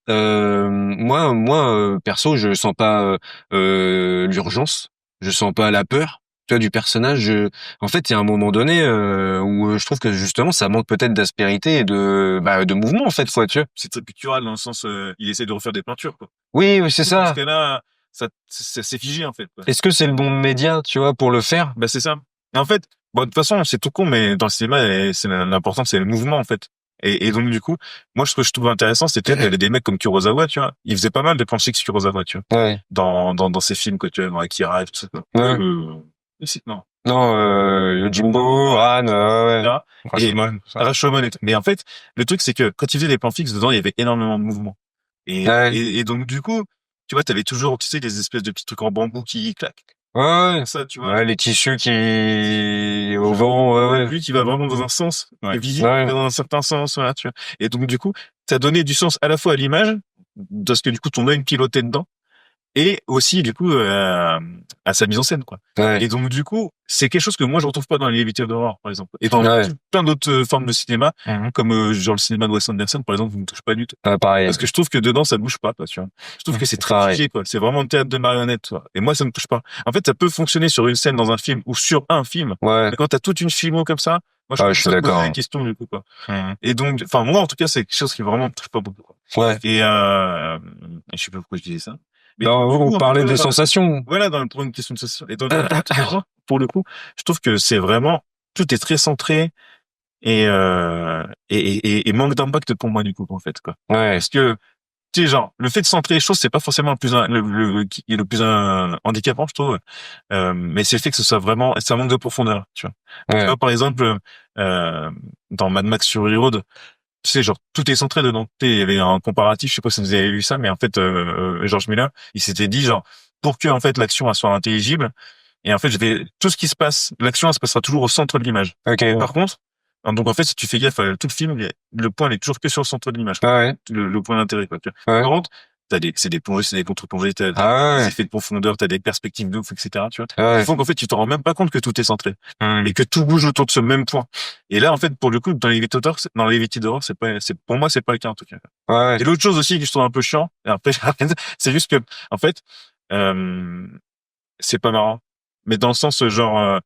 Moi, perso, je sens pas l'urgence, je sens pas la peur, tu vois, du personnage. En fait, il y a un moment donné où je trouve que justement, ça manque peut-être d'aspérité et de mouvement, en fait, quoi, tu vois. C'est très pictural dans le sens, il essaie de refaire des peintures, quoi. Oui, oui, c'est ça. Parce que là, c'est figé, en fait, quoi. Est-ce que c'est le bon média, tu vois, pour le faire? Bah, c'est ça. Et en fait, bon, de toute façon, c'est tout con, mais dans le cinéma, c'est l'important, c'est le mouvement, en fait. Et donc, du coup, moi, ce que je trouve intéressant, c'était qu'il y avait des mecs comme Kurosawa, tu vois. Il faisait pas mal de plans fixes Kurosawa, tu vois. Ouais. Dans ses films, quoi, tu vois, dans Akira et tout ça, quoi. Ouais. Non. Non, Yojimbo, Han, ouais. Rashomon. Rashomon et tout. Mais en fait, le truc, c'est que quand il faisait des plans fixes, dedans, il y avait énormément de mouvement. Et donc, du coup, tu vois, t'avais toujours, tu sais, des espèces de petits trucs en bambou qui claquent. Ouais, ça, tu vois. Ouais, les tissus qui au vent, ouais. Lui qui va vraiment dans un sens, Ouais. et visible dans un certain sens, voilà, tu vois. Et donc du coup, ça donnait du sens à la fois à l'image, parce que du coup ton œil pilotait dedans, et aussi du coup à sa mise en scène, quoi. Ouais. Et donc du coup, c'est quelque chose que moi je retrouve pas dans les Lévités d'horreur, par exemple, et dans plein d'autres formes de cinéma, comme genre le cinéma de Wes Anderson, par exemple, vous me touchez pas du tout. Pareil. Parce que je trouve que dedans ça bouge pas, quoi, tu vois. Je trouve que c'est très figé, quoi. C'est vraiment le théâtre de marionnettes, quoi. Et moi ça me touche pas. En fait, ça peut fonctionner sur une scène dans un film ou sur un film. Ouais. Mais quand t'as toute une filmo comme ça, moi je suis d'accord. Une question du coup, quoi. Et donc, enfin moi en tout cas c'est quelque chose qui vraiment me touche pas beaucoup, quoi. Ouais. Et je sais pas pourquoi je disais ça. Mais non, vous parlez des sensations. Voilà, pour une question de sensation. Et donc, pour le coup, je trouve que c'est vraiment, tout est très centré et manque d'impact pour moi, du coup, en fait, quoi. Ouais. Parce que, tu sais, genre, le fait de centrer les choses, c'est pas forcément le plus handicapant, je trouve. Mais c'est le fait que ce soit vraiment, c'est un manque de profondeur, tu vois. Ouais. Tu vois, par exemple, dans Mad Max Fury Road, tu sais, genre, tout est centré dedans. Tu sais, il y avait un comparatif, je sais pas si vous avez lu ça, mais en fait, George Miller, il s'était dit, genre, pour que, en fait, l'action, elle soit intelligible, et en fait, tout ce qui se passe, l'action, elle se passera toujours au centre de l'image. Okay. Par contre, donc, en fait, si tu fais gaffe à tout le film, le point, il est toujours que sur le centre de l'image. Ouais. Le point d'intérêt, quoi. Ouais. Par contre, c'est des plongées, c'est des contre-plongées, t'as des effets de profondeur, t'as des perspectives de ouf, etc., tu vois. Il faut qu'en fait, tu te rends même pas compte que tout est centré. Et que tout bouge autour de ce même point. Et là, en fait, pour le coup, dans les Lévités d'horreur, pour moi, c'est pas le cas, en tout cas. Ouais. Et l'autre chose aussi que je trouve un peu chiant, et après, c'est juste que, en fait, c'est pas marrant. Mais dans le sens, genre,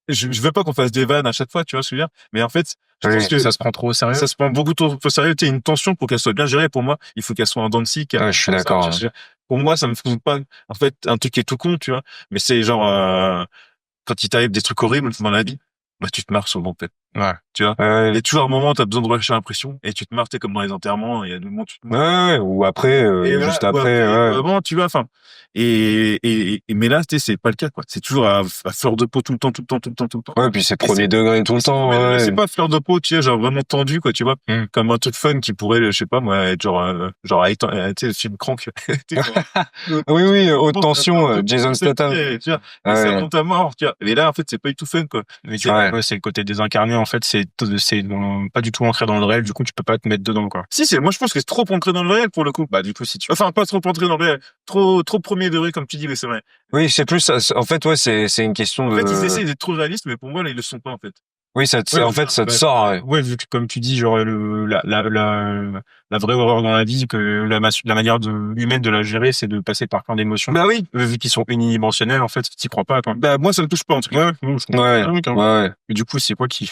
je veux pas qu'on fasse des vannes à chaque fois, tu vois ce que je veux dire. Mais en fait, je pense que ça se prend trop au sérieux. Ça se prend beaucoup trop au sérieux. Tu sais, une tension pour qu'elle soit bien gérée. Pour moi, il faut qu'elle soit en dents de scie. Je suis d'accord. Pour moi, ça me fout pas, en fait, un truc qui est tout con, tu vois. Mais c'est genre, quand il t'arrive des trucs horribles dans la vie, bah, tu te marres sur le bon tête. Ouais. Tu vois. Il y a toujours un moment où t'as besoin de relâcher l'impression et tu te marres, t'es comme dans les enterrements, et il y a des moments où tu te marres. Ou après, juste après, Vraiment, tu vois, enfin. Mais là, tu sais, c'est pas le cas, quoi. C'est toujours à fleur de peau tout le temps. Ouais, puis c'est premier degré tout le temps, ouais. C'est pas fleur de peau, tu sais, genre vraiment tendu, quoi, tu vois. Comme un truc fun qui pourrait, je sais pas, moi, être genre, tu sais, le film Crank. oui, haute tension, Jason Statham. Tu vois. Ça monte à mort, tu vois. Mais là, en fait, c'est pas du tout fun, quoi. Mais c'est le côté désincarné, en fait, c'est pas du tout ancré dans le réel, du coup, tu peux pas te mettre dedans, quoi. Si, moi, je pense que c'est trop ancré dans le réel, pour le coup. Bah, du coup, si tu enfin, pas trop ancré dans le réel. Trop premier degré, comme tu dis, mais c'est vrai. Oui, c'est plus, en fait, ouais, c'est une question de... En fait, ils essaient d'être trop réalistes, mais pour moi, là, ils le sont pas, en fait. Oui, en fait, ça te sort. Ouais, vu que, comme tu dis, genre, la vraie horreur dans la vie, que la manière humaine de la gérer, c'est de passer par plein d'émotions. Bah oui. Vu qu'ils sont unidimensionnels, en fait, t'y crois pas, quoi. Bah, moi, ça me touche pas, en tout cas. Ouais. Mais du coup, c'est quoi qui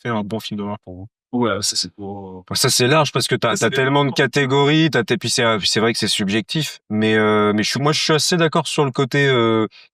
fait un bon film d'horreur pour vous? Ouais, ça c'est pour... Ça c'est large parce que t'as tellement de catégories, puis c'est vrai que c'est subjectif, mais moi je suis assez d'accord sur le côté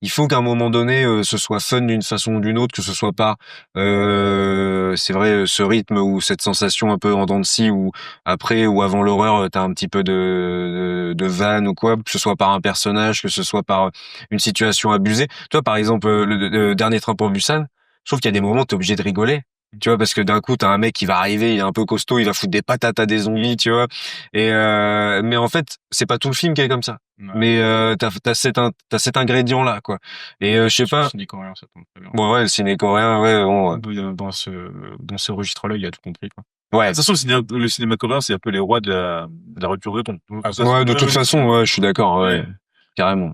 il faut qu'à un moment donné ce soit fun d'une façon ou d'une autre, que ce soit pas c'est vrai ce rythme ou cette sensation un peu en dents de scie ou après ou avant l'horreur t'as un petit peu de vanne ou quoi, que ce soit par un personnage, que ce soit par une situation abusée. Toi par exemple le dernier train pour Busan, je trouve qu'il y a des moments où t'es obligé de rigoler. Tu vois, parce que d'un coup, t'as un mec qui va arriver, il est un peu costaud, il va foutre des patates à des zombies, tu vois. Mais en fait, c'est pas tout le film qui est comme ça. Ouais. Mais t'as cet ingrédient-là, quoi. Et je sais pas. Le ciné coréen, ça tombe très bien. Bon, ouais, le ciné coréen, ouais, bon. Dans ce registre-là, il a tout compris, quoi. Ouais. De toute façon, le cinéma coréen, c'est un peu les rois de la rupture de ton. Ouais, de toute façon, ouais, je suis d'accord, ouais. Carrément.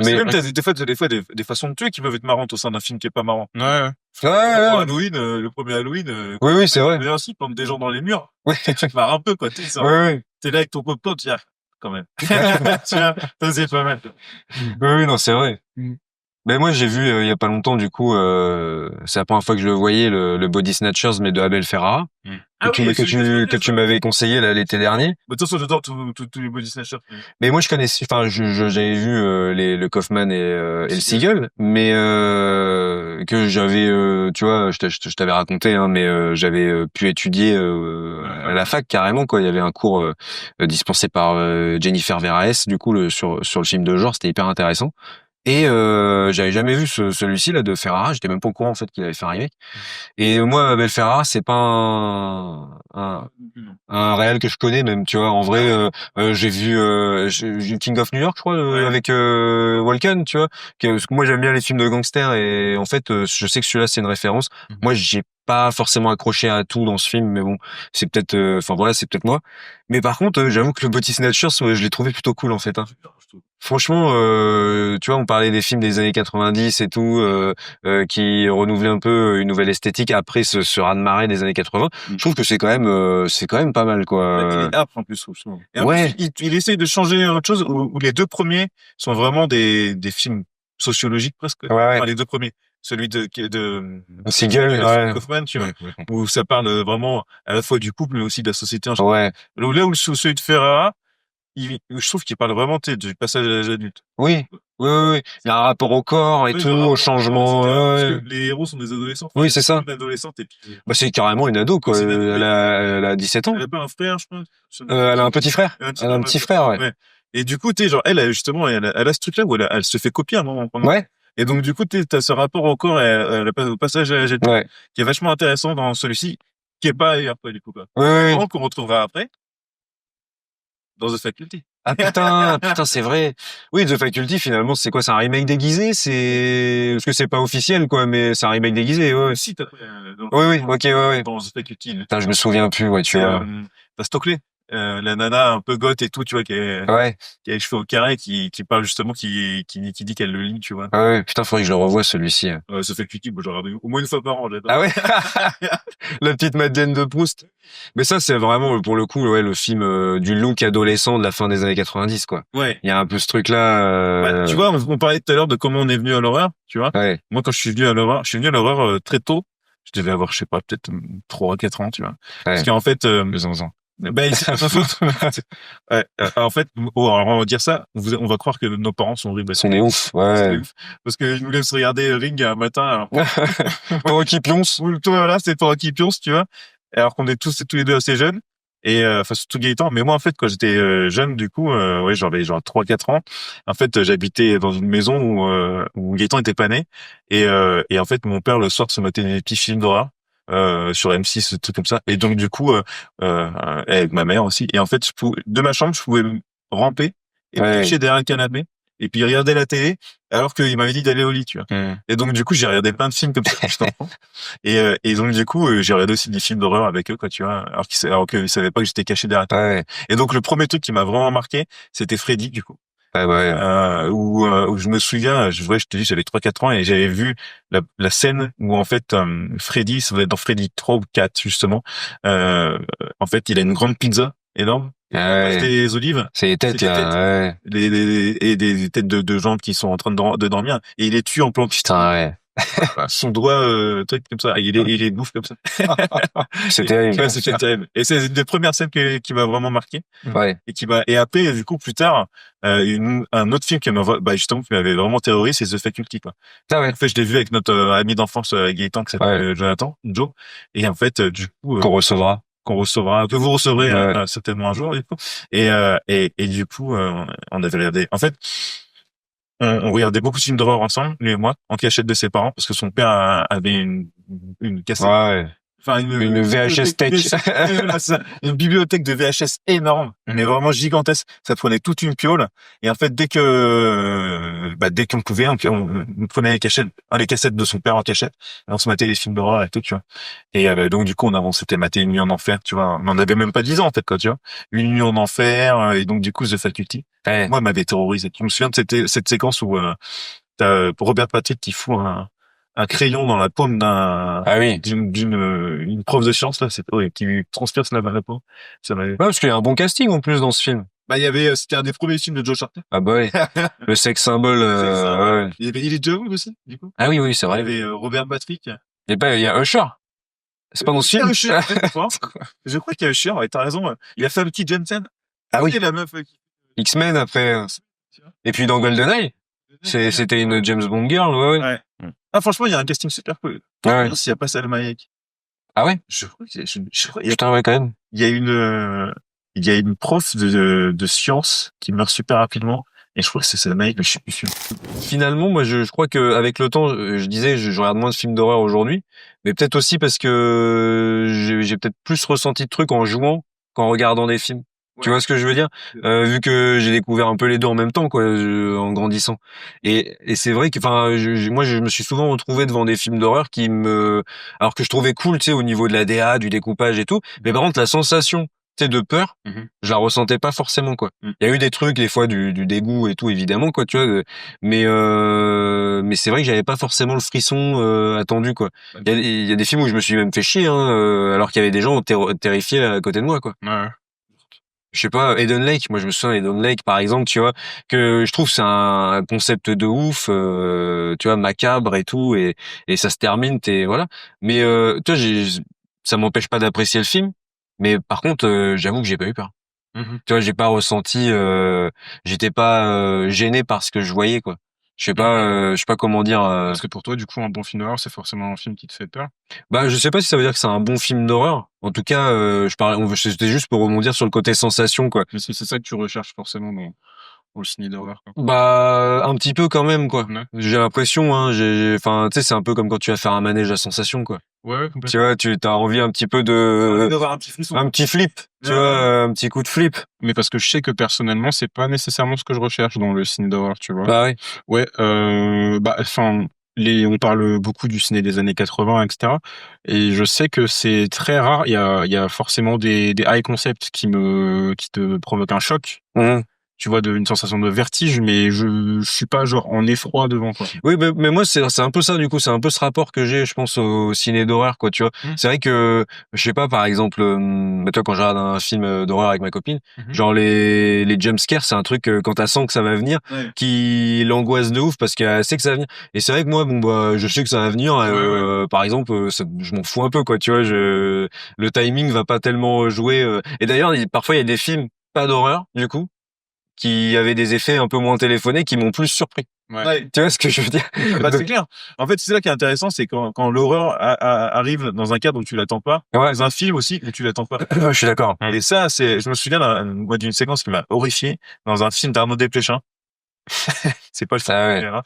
Mais même t'as des fois des façons de tuer qui peuvent être marrantes au sein d'un film qui est pas marrant. Ouais. Halloween, le premier Halloween. Oui, c'est vrai. Mais aussi plante des gens dans les murs. Oui. Tu te marres un peu, quoi. T'es là avec ton pop-pop, tu dis, quand même. Tu vois, ça c'est pas mal. Oui, non, c'est vrai. Ben moi j'ai vu il y a pas longtemps du coup c'est la première fois que je le voyais le Body Snatchers mais de Abel Ferrara que tu m'avais conseillé là l'été dernier. De toute façon j'adore tous les Body Snatchers. Mais moi je connaissais j'avais vu le Kaufman et le Seagull mais que j'avais tu vois je t'avais raconté hein mais j'avais pu étudier à la fac carrément quoi, il y avait un cours dispensé par Jennifer Verhaes du coup sur le film de genre, c'était hyper intéressant. Et j'avais jamais vu celui-ci là de Ferrara, j'étais même pas au courant en fait qu'il avait fait un remake. Et moi Abel Ferrara, c'est pas un réel que je connais même, tu vois. En vrai j'ai vu King of New York je crois avec Walken, tu vois. Parce que moi j'aime bien les films de gangsters et en fait je sais que celui-là c'est une référence. Moi j'ai pas forcément accroché à tout dans ce film mais bon, c'est peut-être enfin voilà, c'est peut-être moi. Mais par contre, j'avoue que le Body Snatchers, je l'ai trouvé plutôt cool en fait hein. Franchement, tu vois, on parlait des films des années 90 et tout, qui renouvelaient un peu une nouvelle esthétique après ce raz-de-marée des années 80. Je trouve que c'est quand même pas mal, quoi. Il est âpre en plus, franchement. Et ouais. Il essaye de changer autre chose où les deux premiers sont vraiment des films sociologiques presque. Ouais. Enfin, les deux premiers. Celui de Seagull, Kaufman, tu vois, où ça parle vraiment à la fois du couple mais aussi de la société en général. Ouais. Là où celui de Ferrara, je trouve qu'il parle vraiment du passage à l'âge adulte. Oui. Il y a un rapport au corps et tout, au changement. Parce que les héros sont des adolescents. Enfin, oui, c'est ça. Une adolescente et puis... Bah, c'est carrément une ado, quoi. Elle a 17 ans. Elle a pas un frère, je pense. Elle a un petit frère. Elle a un petit frère, ouais. Et du coup, genre, justement, elle a ce truc-là où elle se fait copier à un moment. Ouais. Et donc, du coup, t'as ce rapport au corps et au passage à l'âge adulte qui est vachement intéressant dans celui-ci, qui est pas ailleurs, quoi, du coup, quoi. Oui. Qu'on retrouvera après dans The Faculty. Ah putain, c'est vrai. Oui, The Faculty, finalement, c'est quoi? C'est un remake déguisé? Parce que c'est pas officiel, quoi, mais c'est un remake déguisé, ouais. Si, oui, ok, ouais. Dans The Faculty. Putain, je me souviens plus, ouais, tu vois. T'as Stockley, la nana un peu goth et tout, tu vois, qui a les cheveux au carré, qui parle justement, qui dit qu'elle le lit, tu vois. Ah ouais, putain, faudrait que je le revoie, celui-ci. Ça fait cutie, moi, je regarde au moins une fois par an, j'adore. Ah ouais? La petite Madeleine de Proust. Mais ça, c'est vraiment, pour le coup, le film du look adolescent de la fin des années 90, quoi. Ouais. Il y a un peu ce truc-là, tu vois, on parlait tout à l'heure de comment on est venu à l'horreur, tu vois. Ouais. Moi, quand je suis venu à l'horreur très tôt. Je devais avoir, je sais pas, peut-être 3 à 4 ans, tu vois. Parce qu'en fait, en fait, on va dire ça, on va croire que nos parents sont horribles. Sont des ouf, ouais. Ouf. Parce que je nous laisse regarder Ring un matin. Alors... Rocky Pionce. Voilà, c'est pour Rocky Pionce, tu vois. Alors qu'on est tous les deux assez jeunes. Et, enfin, surtout Gaëtan. Mais moi, en fait, quand j'étais jeune, du coup, j'avais genre 3-4 ans. En fait, j'habitais dans une maison où Gaëtan était pas né. Et en fait, mon père, le soir, se mettait des petits films d'horreur. Sur M6, des trucs comme ça. Et donc, du coup, avec ma mère aussi. Et en fait, de ma chambre, je pouvais me ramper et me coucher derrière le canapé. Et puis, regarder la télé, alors qu'il m'avait dit d'aller au lit, tu vois. Et donc, du coup, j'ai regardé plein de films comme ça quand j'étais enfant. Et donc, du coup, j'ai regardé aussi des films d'horreur avec eux, quoi, tu vois. Alors qu'ils savaient pas que j'étais caché derrière la télé. Et donc, le premier truc qui m'a vraiment marqué, c'était Freddy, du coup. Où je me souviens, je te dis, j'avais 3-4 ans et j'avais vu la scène où en fait Freddy, ça va être dans Freddy 3 ou 4 justement. En fait, il a une grande pizza énorme. Des olives. C'est les têtes, là, et des têtes de gens qui sont en train de dormir et il les tue en plan. Putain, ouais. son doigt, truc comme ça. Il est bouffe comme ça. C'est terrible. Ouais, c'était terrible. Et c'est une des premières scènes qui m'a vraiment marqué. Ouais. Et après, du coup, plus tard, un autre film justement, qui m'avait vraiment terrorisé, c'est The Faculty, quoi. Ça, ouais. En fait, je l'ai vu avec notre ami d'enfance, Gaëtan, qui s'appelle Jonathan, Joe. Et en fait, du coup, Qu'on recevra. que vous recevrez certainement un jour, du coup. Et du coup, on avait regardé. En fait, on regardait beaucoup de films d'horreur ensemble, lui et moi, en cachette de ses parents, parce que son père avait une cassette. Ouais. Enfin, Une VHS tech. Voilà, ça. Une bibliothèque de VHS énorme, mais vraiment gigantesque. Ça prenait toute une piole. Et en fait, dès qu'on pouvait, on prenait les cassettes de son père en cachette. Et on se matait les films d'horreur et tout, tu vois. Et donc, du coup, on s'était maté Une nuit en enfer, tu vois. On avait même pas 10 ans, en fait, quoi, tu vois. Une nuit en enfer, et donc, du coup, The Faculty. Ouais. Moi, m'avait terrorisé. Je me souviens de cette séquence où, t'as Robert Patrick qui fout un crayon dans la paume d'une prof de sciences, là, c'est horrible, qui lui transpire la peau. Ça m'avait... Ouais, parce qu'il y a un bon casting en plus dans ce film. C'était un des premiers films de Joe Charter. Ah bah oui. Le sex symbole. Ouais. Il est déjà aussi, du coup. Ah oui, c'est vrai. Il y avait Robert Patrick. Il y a Usher. C'est pas dans ce film. Usher, je crois qu'il y a Usher, ouais, t'as raison. Il a fait un petit Jensen. Ah oui. La meuf. X-Men après. Et puis dans GoldenEye. C'était une James Bond girl, ouais. Ah, franchement, il y a un casting super cool. Ouais. S'il n'y a pas Salma Hayek. Ah ouais? Je crois Putain, ouais, quand même. Il y a une prof de sciences qui meurt super rapidement. Et je crois que c'est Salma Hayek, mais je sais plus. Finalement, moi, je crois que avec le temps, je disais, je regarde moins de films d'horreur aujourd'hui, mais peut-être aussi parce que j'ai peut-être plus ressenti de trucs en jouant qu'en regardant des films. Tu vois ce que je veux dire? Vu que j'ai découvert un peu les deux en même temps, quoi, en grandissant. Et c'est vrai que, enfin, moi, je me suis souvent retrouvé devant des films d'horreur alors que je trouvais cool, tu sais, au niveau de la DA, du découpage et tout. Mais par contre, la sensation, tu sais, de peur, je la ressentais pas forcément, quoi. Il y a eu des trucs, des fois, du dégoût et tout, évidemment, quoi, tu vois. Mais c'est vrai que j'avais pas forcément le frisson attendu, quoi. Il y a des films où je me suis même fait chier, alors qu'il y avait des gens terrifiés à côté de moi, quoi. Ouais. Je sais pas, Eden Lake, moi je me souviens Eden Lake par exemple, tu vois, que je trouve que c'est un concept de ouf, tu vois, macabre et tout, et ça se termine, voilà. Mais tu vois, ça m'empêche pas d'apprécier le film, mais par contre, j'avoue que j'ai pas eu peur. Tu vois, j'ai pas ressenti, j'étais pas gêné par ce que je voyais, quoi. Je sais pas comment dire. Parce que pour toi, du coup, un bon film d'horreur, c'est forcément un film qui te fait peur. Bah, je sais pas si ça veut dire que c'est un bon film d'horreur. En tout cas, c'était juste pour rebondir sur le côté sensation, quoi. Mais c'est ça que tu recherches forcément dans le ciné d'horreur, quoi. Bah, un petit peu quand même, quoi. Ouais. J'ai l'impression, enfin, tu sais, c'est un peu comme quand tu vas faire un manège à sensation, quoi. Ouais, complètement. Tu vois, t'as envie un petit peu d'avoir un petit frisson. Un petit flip, tu vois, un petit coup de flip. Mais parce que je sais que personnellement, c'est pas nécessairement ce que je recherche dans le ciné d'horreur, tu vois. Bah oui. Ouais, enfin, on parle beaucoup du ciné des années 80, etc. Et je sais que c'est très rare. Il y a forcément des high concepts qui te provoquent un choc. Tu vois, une sensation de vertige, mais je suis pas genre en effroi devant, quoi. Oui, mais moi c'est un peu ça, du coup, c'est un peu ce rapport que j'ai, je pense, au ciné d'horreur, quoi, tu vois. C'est vrai que, je sais pas, par exemple, toi, quand je regarde un film d'horreur avec ma copine, genre les jumpscares, c'est un truc, quand elle sent que ça va venir, qui l'angoisse de ouf parce qu'elle sait que ça va venir. Et c'est vrai que moi, bon, bah, je sais que ça va venir, par exemple, je m'en fous un peu, quoi, tu vois, le timing va pas tellement jouer, et d'ailleurs, parfois, il y a des films pas d'horreur, du coup, qui avaient des effets un peu moins téléphonés qui m'ont plus surpris. Ouais. Tu vois ce que je veux dire? Bah, c'est clair. En fait, c'est ça qui est intéressant, c'est quand l'horreur arrive dans un cadre où tu l'attends pas, dans un film aussi où tu l'attends pas. Je suis d'accord. Et ça, je me souviens d'une séquence qui m'a horrifié dans un film d'Arnaud Desplechin. C'est pas le film.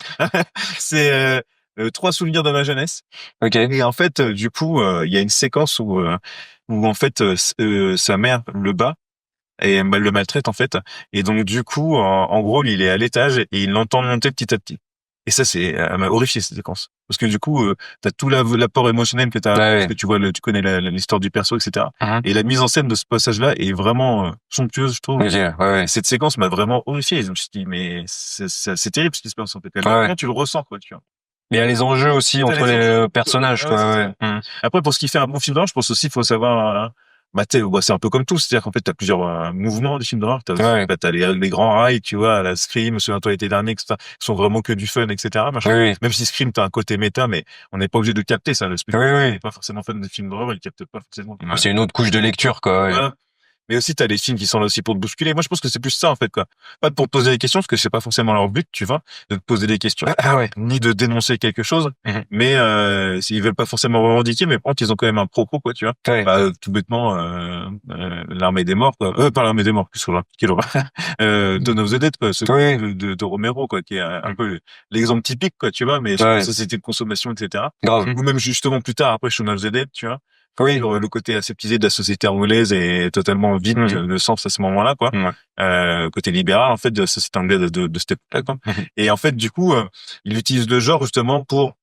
C'est Trois souvenirs de ma jeunesse. Ok. Et en fait, du coup, il y a une séquence où en fait sa mère le bat et elle le maltraite en fait. Et donc du coup, en gros, il est à l'étage et il l'entend monter petit à petit. Et ça, elle m'a horrifié cette séquence parce que du coup, t'as tout l'apport émotionnel que t'as, parce que tu connais l'histoire du perso, etc. Et la mise en scène de ce passage-là est vraiment somptueuse, je trouve. Cette séquence m'a vraiment horrifié. Je me suis dit, mais c'est terrible ce qui se passe en fait. Tu le ressens, quoi, tu vois. Mais il y a les enjeux aussi entre les personnages, quoi. Après, pour ce qui fait un bon film d'horreur, je pense aussi qu'il faut savoir c'est un peu comme tout, c'est-à-dire qu'en fait, t'as plusieurs mouvements des films d'horreur. Ouais. T'as les grands rails, tu vois, la Scream, Souviens-toi l'été dernier, etc., qui sont vraiment que du fun, etc., machin. Oui, oui. Même si Scream, t'as un côté méta, mais on n'est pas obligé de capter ça. Le Oui, oui. n'est pas forcément fan des films d'horreur, il capte pas forcément. C'est une autre couche de lecture, quoi. Ouais. Voilà. Mais aussi, t'as des films qui sont là aussi pour te bousculer. Moi, je pense que c'est plus ça, en fait, quoi. Pas pour te poser des questions, parce que c'est pas forcément leur but, tu vois, de te poser des questions. Ah ouais. Ni de dénoncer quelque chose. Mais, ils veulent pas forcément revendiquer, mais par contre, ils ont quand même un propos, quoi, tu vois. Ouais. Tout bêtement, l'armée des morts, quoi. Pas l'armée des morts, quel horreur. Dawn of the Dead, quoi. De Romero, quoi, qui est un peu l'exemple typique, quoi, tu vois, mais sur la société de consommation, etc. Grave. Ou même justement plus tard, après Shaun of the Dead, tu vois. Oui. Le côté aseptisé de la société anglaise est totalement vide de sens à ce moment-là, quoi. Côté libéral, en fait, de la société anglaise de cette époque-là, quoi. Et en fait, du coup, il utilise le genre justement pour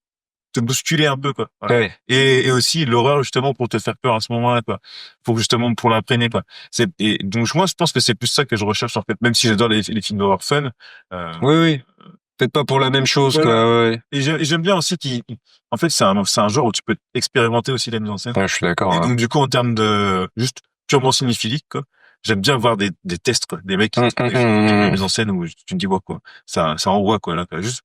te bousculer un peu, quoi. Voilà. Ouais. Et aussi l'horreur justement pour te faire peur à ce moment-là, quoi. Pour l'imprégner, quoi. Et donc moi, je pense que c'est plus ça que je recherche, en fait, même si j'adore les films d'horreur fun. Oui, oui. Peut-être pas pour la même chose, voilà. quoi. Ouais. Et j'aime bien aussi en fait, c'est un genre où tu peux expérimenter aussi la mise en scène. Ouais, je suis d'accord. Et donc, du coup, en termes de juste purement cinéphilique, quoi, j'aime bien voir des tests, quoi, des mecs qui font des mises en scène où tu me dis, ouais, quoi, ça envoie, quoi, là, quoi, juste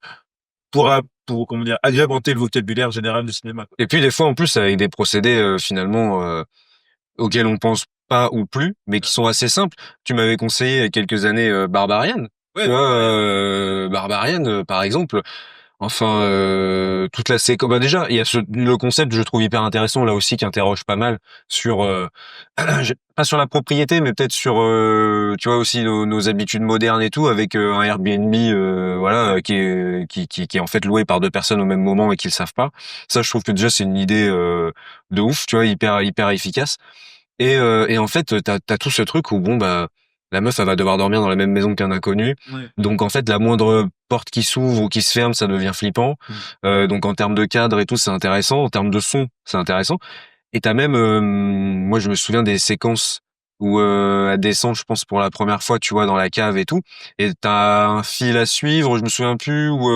pour, comment dire, agrémenter le vocabulaire général du cinéma, quoi. Et puis des fois en plus avec des procédés finalement auxquels on pense pas ou plus, mais qui sont assez simples. Tu m'avais conseillé il y a quelques années Barbarian. Ouais, Tu vois, Barbarian par exemple. Enfin, toute la séquence. Bah déjà, il y a le concept, je trouve hyper intéressant là aussi, qui interroge pas mal sur, pas sur la propriété, mais peut-être sur, tu vois aussi nos habitudes modernes et tout, avec un Airbnb, voilà, qui est en fait loué par deux personnes au même moment et qui le savent pas. Ça, je trouve que déjà c'est une idée de ouf, tu vois, hyper efficace. Et en fait, t'as tout ce truc où bon bah la meuf elle va devoir dormir dans la même maison qu'un inconnu. Ouais. Donc en fait la moindre porte qui s'ouvre ou qui se ferme, ça devient flippant. Donc en termes de cadre et tout, c'est intéressant. En termes de son, c'est intéressant. Et t'as même, moi je me souviens des séquences où elle descend, je pense pour la première fois, tu vois, dans la cave et tout, et t'as un fil à suivre, je me souviens plus, ou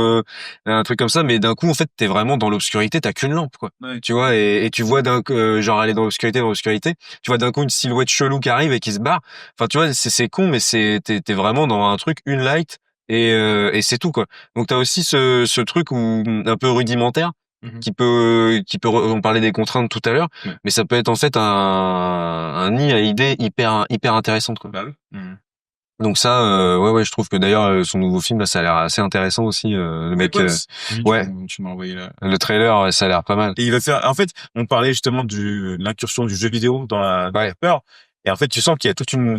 un truc comme ça, mais d'un coup en fait t'es vraiment dans l'obscurité, t'as qu'une lampe, quoi. Ouais. Tu vois, et tu vois genre aller dans l'obscurité, tu vois d'un coup une silhouette chelou qui arrive et qui se barre. Enfin tu vois, c'est con, mais t'es vraiment dans un truc, une light, et c'est tout, quoi. Donc t'as aussi ce truc où un peu rudimentaire on parlait des contraintes tout à l'heure, mais ça peut être en fait un nid à idées hyper intéressante, quoi. Bah oui. Donc ça, ouais, je trouve que d'ailleurs son nouveau film là, ça a l'air assez intéressant aussi. Le mec, ouais, Tu m'as envoyé là. le trailer, ouais, ça a l'air pas mal. Et il va faire, en fait, on parlait justement de l'incursion du jeu vidéo dans la peur. Et en fait, tu sens qu'il y a toute une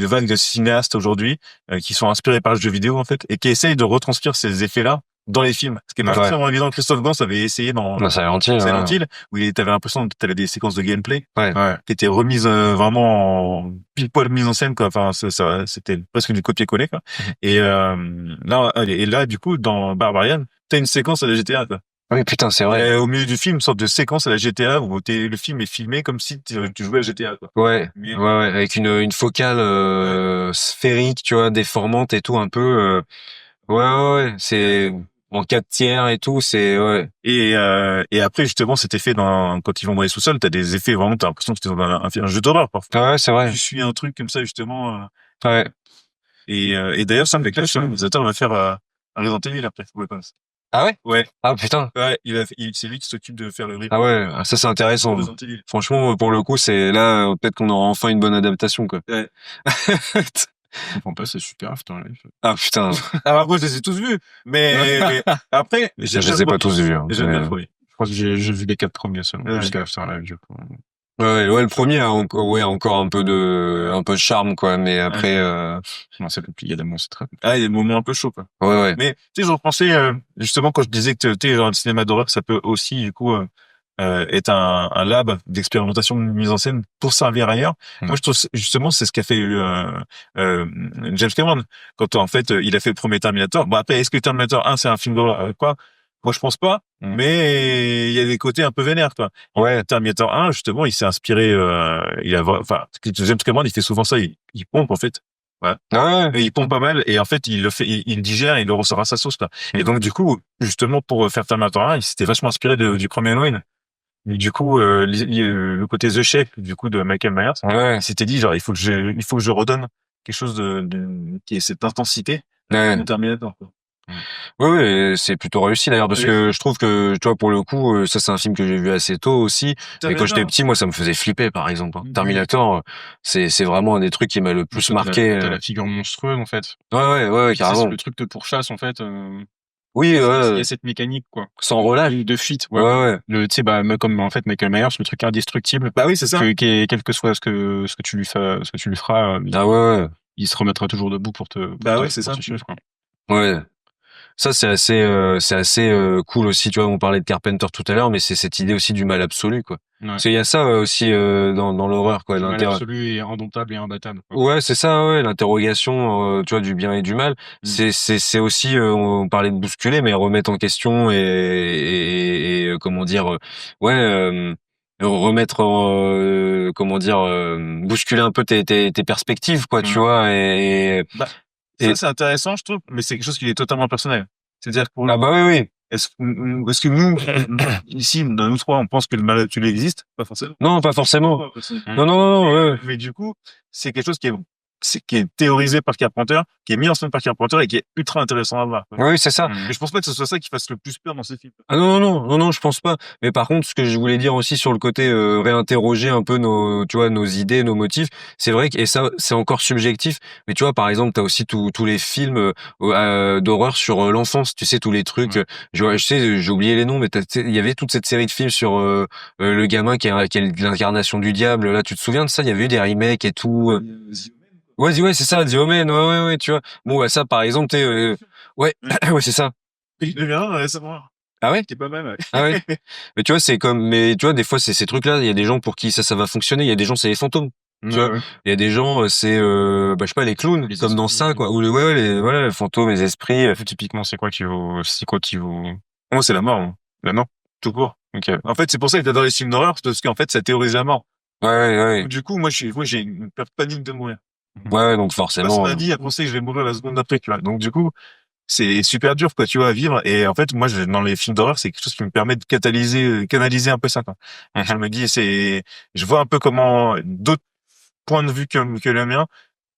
vague de cinéastes aujourd'hui qui sont inspirés par le jeu vidéo en fait et qui essayent de retranscrire ces effets-là dans les films. Ce qui est pas forcément évident. Christophe Gans avait essayé dans Silent Hill, où t'avais l'impression que t'avais des séquences de gameplay qui étaient remises vraiment en pile poil mise en scène, quoi. Enfin, c'était presque du copier-coller, quoi. Et là, du coup, dans Barbarian, t'as une séquence à la GTA, quoi. Oui, putain, c'est vrai. Et au milieu du film, une sorte de séquence à la GTA où le film est filmé comme si tu jouais à GTA, quoi. Ouais, avec une focale sphérique, tu vois, déformante et tout, un peu. Ouais, c'est en 4 tiers et tout, c'est ouais. Et après justement cet effet quand ils vont dans les sous-sols, t'as des effets vraiment, t'as l'impression que t'es dans un jeu d'horreur parfois. Ouais, c'est vrai. Tu suis un truc comme ça justement. Ouais. Et d'ailleurs Sam Leclerc, le réalisateur, va faire un Resident Evil après. Ah ouais? Ouais. Ah putain. Ouais, c'est lui qui s'occupe de faire le remake. Ah ouais, ça c'est intéressant. Franchement, pour le coup, c'est là peut-être qu'on aura enfin une bonne adaptation, quoi. Ouais. Je comprends pas, c'est super Afterlife. Ah putain. Alors moi je les ai tous vus, mais après je les ai pas tous vus. J'aime bien le premier. Je crois que j'ai vu les 4 premiers seulement jusqu'à Afterlife, du coup. Ouais, le premier a encore un peu de charme, quoi, mais après non, c'est compliqué, il y a des monstres très. Ah, il y a des moments un peu chauds, quoi. Ouais. Mais tu sais, j'en pensais justement quand je disais que tu sais, genre le cinéma d'horreur, ça peut aussi du coup être un lab d'expérimentation de mise en scène pour servir ailleurs. Moi, je trouve justement c'est ce qu'a fait James Cameron quand en fait il a fait le premier Terminator. Bon après, est-ce que Terminator 1 c'est un film d'horreur quoi? Moi, je pense pas, mais il y a des côtés un peu vénères, quoi. Ouais, Terminator 1, justement, il s'est inspiré, James Cameron, il fait souvent ça, il pompe, en fait. Ouais. Et il pompe pas mal, et en fait, il le fait, il digère, et il le ressort à sa sauce, quoi. Et donc, du coup, justement, pour faire Terminator 1, il s'était vachement inspiré du premier Halloween. Et du coup, le côté The Shape, du coup, de Michael Myers, Ouais. il s'était dit, genre, il faut que je redonne quelque chose qui ait cette intensité Ouais. de Terminator, quoi. Oui, oui, c'est plutôt réussi d'ailleurs parce Et- que je trouve que, tu vois, pour le coup, ça c'est un film que j'ai vu assez tôt aussi. Et quand j'étais Terminator. petit, moi, ça me faisait flipper, par exemple. Oui. Terminator, c'est vraiment un des trucs qui m'a le plus marqué. T'as la figure monstrueuse, en fait. Ouais, Ça, c'est carrément. le truc de pourchasse, en fait. Oui, Il y a cette mécanique, quoi. sans relâche. De fuite, Ouais, ouais. Tu sais, bah, comme en fait Michael Myers, le truc indestructible, Bah oui, c'est ça. quel que soit ce que tu lui fais, ce que tu lui feras, Ah ouais, il se remettra toujours debout Bah ouais, c'est pour ça. te suivre, quoi. ouais. Ouais. Ça, c'est assez cool aussi. Tu vois, on parlait de Carpenter tout à l'heure, mais c'est cette idée aussi du mal absolu, quoi. Ouais. Parce qu'il y a ça aussi dans l'horreur, quoi. Le mal absolu et indomptable et imbattable, quoi. Ouais, c'est ça, ouais, l'interrogation, tu vois, du bien et du mal. C'est aussi, on parlait de bousculer, mais remettre en question et comment dire, ouais, remettre, comment dire, bousculer un peu tes perspectives, quoi, tu vois, Bah, et ça, c'est intéressant, je trouve, mais c'est quelque chose qui est totalement personnel. C'est-à-dire que pour ah bah oui. est-ce que nous, ici, dans nous trois, on pense que le mal absolu existe? Pas forcément. Non, pas forcément. Non, ouais. Mais du coup, c'est quelque chose qui est théorisé par Carpenter, qui est mis en scène par Carpenter et qui est ultra intéressant à voir, quoi. Oui, c'est ça. Mais je pense pas que ce soit ça qui fasse le plus peur dans ces films. Ah non, je pense pas. Mais par contre, ce que je voulais dire aussi sur le côté réinterroger un peu tu vois, nos idées, nos motifs, c'est vrai que et ça, c'est encore subjectif. Mais tu vois, par exemple, t'as aussi tous les films d'horreur sur l'enfance. Tu sais, tous les trucs. Je sais, j'ai oublié les noms, mais il y avait toute cette série de films sur le gamin qui est l'incarnation du diable. Là, tu te souviens de ça? Il y avait eu des remakes et tout. Ouais, c'est ça, The Omen. Ouais, tu vois. Bon, bah, ça, par exemple, ouais, ouais, c'est ça. Il devient récemment. Ah ouais? Qui est pas mal, ouais. Ah ouais? Mais tu vois, mais tu vois, des fois, c'est ces trucs-là, il y a des gens pour qui ça va fonctionner, il y a des gens, c'est les fantômes. Tu vois? Il y a des gens, c'est, bah, je sais pas, les clowns, comme dans ça, quoi. Ou ouais, voilà, les fantômes, les esprits. Typiquement, c'est quoi qui vaut... Moi, c'est la mort, hein. La mort? Tout court. Ok. En fait, c'est pour ça que t'adores les films d'horreur, parce qu'en fait, ça théorise la mort. Ouais. Du coup, moi, j'ai une panique de mourir. Ouais, donc Parce forcément. qu'on m'a dit, après, je vais mourir la seconde d'après, tu vois. Donc, du coup, c'est super dur, quoi, tu vois, à vivre. Et en fait, moi, dans les films d'horreur, c'est quelque chose qui me permet de canaliser un peu ça, quoi. Je me dis, je vois un peu comment d'autres points de vue que le mien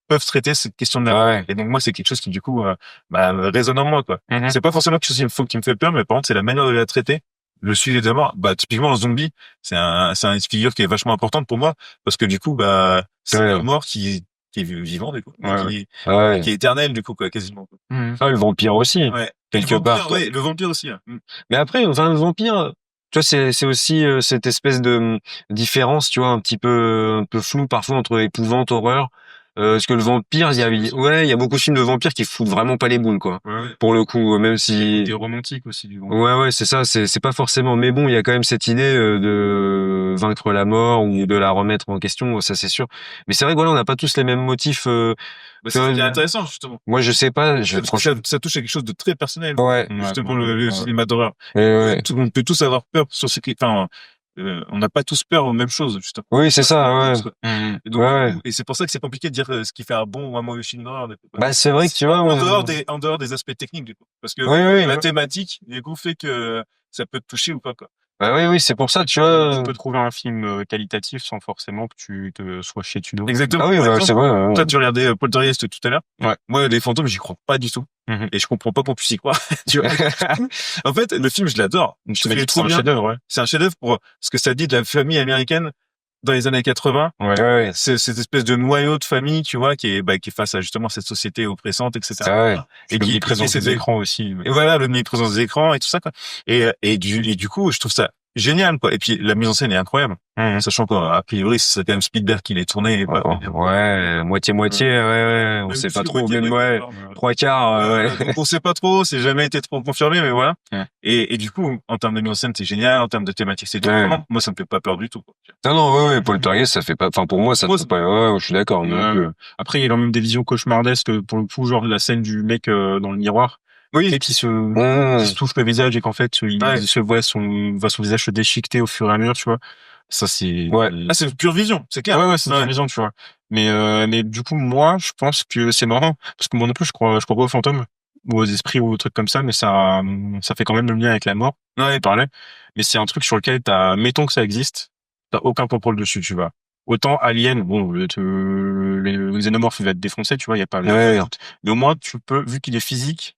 peuvent traiter cette question de la mort. Ouais. Et donc, moi, c'est quelque chose qui, du coup, résonne en moi, quoi. C'est pas forcément quelque chose qui me fait peur, mais par contre, c'est la manière de la traiter. Le sujet de la mort, bah, typiquement, le zombie, c'est une figure qui est vachement importante pour moi, parce que du coup, bah, c'est la mort qui est vivant, du coup. Qui est éternel, du coup, quoi, quasiment. Ah, le vampire aussi. Ouais. Quelque part. Ouais, le vampire aussi, hein. Mais après, enfin, le vampire, tu vois, c'est aussi cette espèce de différence, tu vois, un peu floue parfois entre épouvante, horreur. Parce que le vampire, il y a beaucoup de films de vampires qui foutent vraiment pas les boules, quoi. Ouais. Pour le coup, même si. C'est romantique aussi, du coup. Ouais, c'est ça, c'est pas forcément. Mais bon, il y a quand même cette idée de vaincre la mort ou de la remettre en question, ça c'est sûr. Mais c'est vrai que voilà, on n'a pas tous les mêmes motifs. Bah, c'est intéressant, justement. Moi, je sais pas. Ça touche à quelque chose de très personnel. Ouais. Justement, le cinéma d'horreur. Ouais. On peut tous avoir peur sur ce qui, enfin, on n'a pas tous peur aux mêmes choses, justement. Oui, c'est ça, ouais. Et donc, et c'est pour ça que c'est compliqué de dire ce qui fait un bon ou un mauvais film d'horreur. Bah, c'est vrai que tu vois, en dehors des aspects techniques, du coup. Parce que la thématique, du coup, fait que ça peut te toucher ou pas, quoi. Bah oui, c'est pour ça, tu vois. Tu peux trouver un film qualitatif sans forcément que tu te sois chié dessus d'eau. Exactement. Ah oui, bah, c'est vrai. Ouais. Toi, tu regardais Poltergeist tout à l'heure. Ouais. Moi, les fantômes, j'y crois pas du tout. Et je comprends pas qu'on puisse y croire. Tu vois. En fait, le film, je l'adore. C'est un chef-d'œuvre, ouais. C'est un chef-d'œuvre pour ce que ça dit de la famille américaine dans les années 80. Ouais. C'est cette espèce de noyau de famille, tu vois, qui est face à justement cette société oppressante, etc. Ouais. Et qui est présent sur les écrans aussi. Et voilà, l'omniprésence des écrans et tout ça, quoi. Et du coup, je trouve ça génial, quoi. Et puis, la mise en scène est incroyable. Sachant qu'a priori, c'est quand même Spielberg qui l'a tourné. Ouais, moitié, ouais. On sait pas trop, même, trois quarts, ouais. Donc, on sait pas trop, c'est jamais été trop confirmé, mais voilà. Et du coup, en termes de mise en scène, c'est génial, en termes de thématique, c'est tout. Moi, ça me fait pas peur du tout, quoi. Non, ouais, Poltergeist, ça fait pas, enfin, pour moi, ça fait pas, ouais, je suis d'accord. Après, il y a même des visions cauchemardesques, pour le coup, genre la scène du mec, dans le miroir. Oui. Et qui se touche le visage et qu'en fait, il se voit son visage se déchiqueter au fur et à mesure, tu vois. Ça, c'est... Ah, c'est une pure vision, c'est clair. Ouais, c'est une pure vision, tu vois. Mais du coup, moi, je pense que c'est marrant. Parce que moi non plus, je crois pas aux fantômes. aux esprits ou aux trucs comme ça, mais ça fait quand même le lien avec la mort. Ouais. Il parlait. Mais c'est un truc sur lequel mettons que ça existe, t'as aucun contrôle dessus, tu vois. Autant Alien, bon, les xénomorphes, il va être défoncé, tu vois, il y a pas Ouais. mais au moins, tu peux, vu qu'il est physique,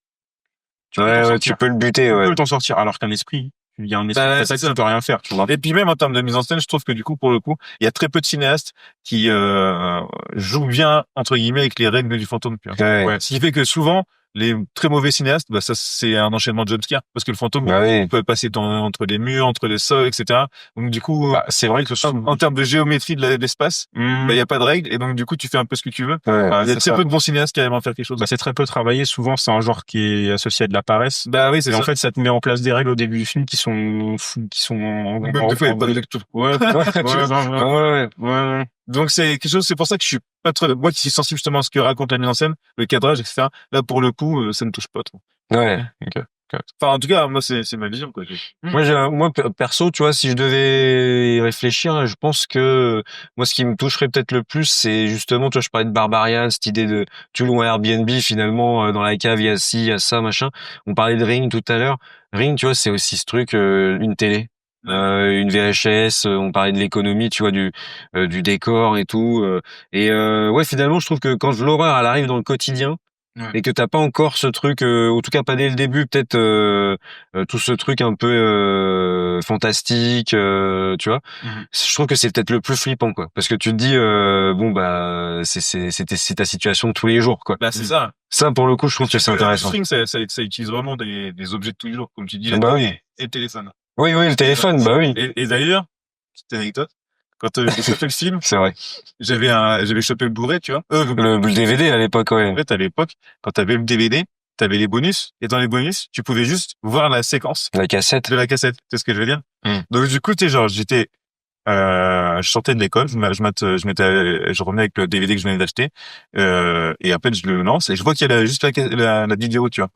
tu peux t'en Ouais, sortir. tu peux le buter, Tu ouais. peux t'en sortir. Alors qu'un esprit, il y a un esprit Bah, qui c'est t'attaque, ça. tu peux rien faire, tu vois. Et puis même en termes de mise en scène, je trouve que du coup, pour le coup, il y a très peu de cinéastes qui jouent bien entre guillemets avec les règles du fantôme. Tu vois. Ouais. Ouais. Ce qui fait que souvent, les très mauvais cinéastes, bah ça c'est un enchaînement de jumpscare parce que le fantôme Bah oui. peut passer entre les murs, entre les sols, etc. Donc du coup, Bah, c'est vrai que en termes de géométrie de l'espace, bah il y a pas de règles et donc du coup tu fais un peu ce que tu veux. Ouais. bah, Il y a c'est très ça. peu de bons cinéastes qui arrivent à faire quelque chose. Bah, c'est très peu travaillé. Souvent, c'est un genre qui est associé à de la paresse. Bah oui, c'est Et ça. en fait, ça te met en place des règles au début du film qui sont Même des fois, il y a pas de lecture. ouais, ouais. Donc c'est quelque chose, c'est pour ça que je suis pas trop, moi qui suis sensible justement à ce que raconte la mise en scène, le cadrage, etc. Là, pour le coup, ça ne touche pas trop. Ouais. Enfin, en tout cas, moi, c'est ma vision, quoi. Moi, perso, tu vois, si je devais y réfléchir, là, je pense que moi, ce qui me toucherait peut-être le plus, c'est justement, tu vois, je parlais de Barbarian, cette idée de tu loues un Airbnb, finalement, dans la cave, il y a ci, il y a ça, machin. On parlait de Ring tout à l'heure. Ring, tu vois, c'est aussi ce truc, une télé. Une VHS, on parlait de l'économie, tu vois, du décor et tout. Ouais, finalement, je trouve que quand l'horreur, elle arrive dans le quotidien, et que t'as pas encore ce truc, en tout cas pas dès le début, peut-être tout ce truc un peu fantastique, tu vois. Je trouve que c'est peut-être le plus flippant, quoi, parce que tu te dis bon bah c'est ta situation de tous les jours, quoi. Bah, c'est ça. Ça pour le coup, je trouve que c'est intéressant. Le string, ça utilise vraiment des objets de tous les jours, comme tu dis, Bah oui. et le téléphone. Oui, le téléphone, bah oui. Et d'ailleurs, petite anecdote, quand j'ai fait le film, C'est vrai. j'avais chopé le Blu-ray, tu vois. Le DVD à l'époque, ouais. En fait, à l'époque, quand t'avais le DVD, t'avais les bonus, et dans les bonus, tu pouvais juste voir la séquence La cassette. de la cassette. Tu sais ce que je veux dire? Donc, du coup, tu sais, genre, je sortais de l'école, je revenais avec le DVD que je venais d'acheter, et après, je le lance, et je vois qu'il y a juste la vidéo, tu vois.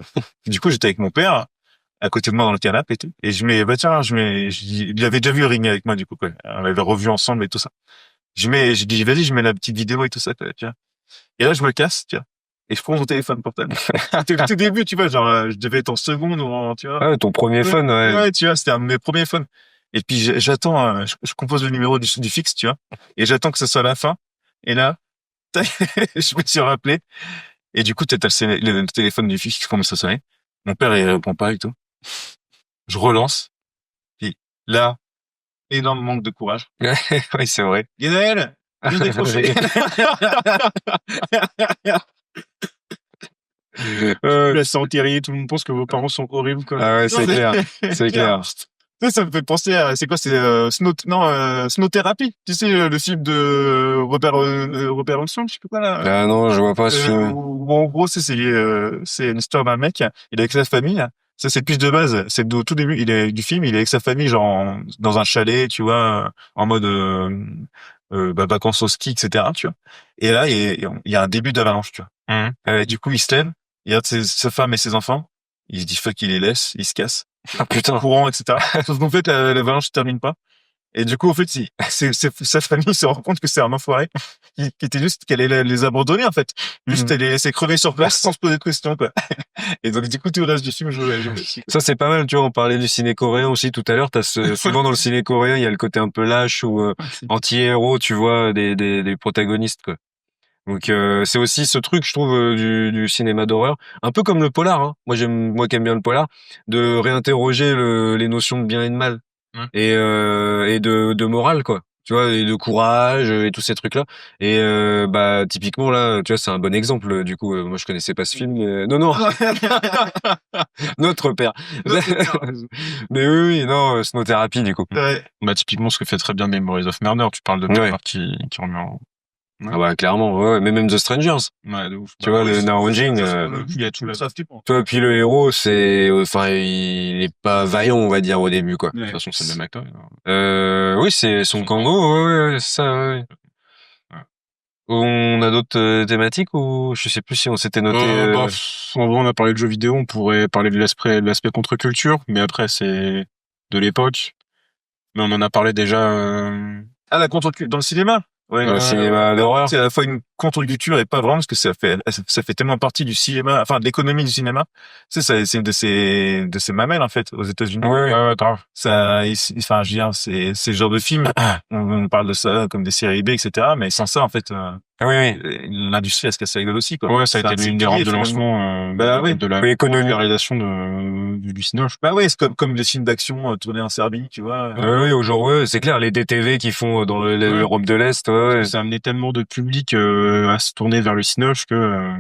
Du coup, j'étais avec mon père, à côté de moi dans le canapé et tout. Et il avait déjà vu Ring avec moi, du coup, quoi. On l'avait revu ensemble et tout ça. J'ai dit, vas-y, je mets la petite vidéo et tout ça, quoi, tu vois. Et là, je me casse, tu vois. Et je prends mon téléphone portable. C'était le tout début, tu vois, genre, je devais être en seconde ou tu vois. Ouais, ton premier phone, ouais. Ouais, tu vois, c'était un de mes premiers phones. Et puis, j'attends, je compose le numéro du fixe, tu vois. Et j'attends que ce soit la fin. Et là, tac, je me suis rappelé. Et du coup, t'as le téléphone du fixe qui commence à sonner. Mon père, il répond pas et tout. Je relance. Puis là, énorme manque de courage. Oui, c'est vrai. Guénaël, viens décrocher. La santé, tout le monde pense que vos parents sont horribles, quoi. Ah ouais, c'est clair. C'est clair. Ça me fait penser à, c'est quoi, c'est Snow Therapy. Tu sais, le film de Robert Olson, je sais plus quoi là. Ah non, je vois pas ce film. Où, en gros, c'est une histoire d'un mec, il est avec sa famille. Ça, c'est plus de base. C'est au tout début, du film, il est avec sa famille, genre, dans un chalet, tu vois, en mode, vacances au ski, etc., tu vois. Et là, il y a un début d'avalanche, tu vois. Du coup, il se lève, il regarde sa femme et ses enfants, il se dit fuck, il les laisse, il se casse. Ah putain. Courant, etc. Sauf qu'en fait, l'avalanche ne termine pas. Et du coup, en fait, sa famille se rend compte que c'est un enfoiré qui était juste qu'elle allait les abandonner, en fait. Juste, elle les laissait crever sur place sans se poser de questions, quoi. Et donc, du coup, tout le reste du film, je Ça, c'est pas mal, tu vois. On parlait du ciné coréen aussi tout à l'heure. Souvent dans le ciné coréen, il y a le côté un peu lâche ou anti-héros, tu vois, des protagonistes, quoi. Donc c'est aussi ce truc, je trouve, du cinéma d'horreur, un peu comme le polar, hein. Moi qui aime bien le polar, de réinterroger les notions de bien et de mal, et de morale, quoi. Tu vois, et de courage et tous ces trucs-là. Et bah typiquement là, tu vois, c'est un bon exemple. Du coup, moi je connaissais pas ce film. Mais... Non, notre père. Mais oui, non, Snow Therapy du coup. Ouais. Bah typiquement ce que fait très bien Memories of Murder. Tu parles de Murder qui remet en... Ah bah clairement, ouais, mais même The Strangers. Ouais, de ouf. Tu vois, le Naonjin, il y a tout là. tu vois, puis le héros, enfin, il est pas vaillant, on va dire, au début, quoi. De toute façon, c'est le même acteur. Oui, c'est Son Kang-ho, ouais, c'est ça, ouais. On a d'autres thématiques ou je sais plus si on s'était noté. En vrai, on a parlé de jeux vidéo, on pourrait parler de l'aspect contre-culture, mais après, c'est de l'époque. Mais on en a parlé déjà, Ah, la contre-culture dans le cinéma? Ouais, dans le cinéma d'horreur. C'est à la fois une contre-culture et pas vraiment parce que ça fait tellement partie du cinéma, enfin de l'économie du cinéma. Tu sais, c'est une de ces mamelles en fait aux États-Unis. Ouais, grave. Ça, enfin, je veux dire, c'est le genre de film. On parle de ça comme des séries B, etc. Mais sans ça, en fait, Oui. l'industrie elle se casse la gueule aussi, quoi. Ouais, ça a été l'une des rampes de lancement de la popularisation du cinoche. Bah ouais, c'est comme des films d'action tournés en Serbie, tu vois. Oui, aujourd'hui, c'est clair, les DTV qu'ils font dans l'Europe de l'Est, ouais. Ça a amené tellement de public à se tourner vers le cinoche que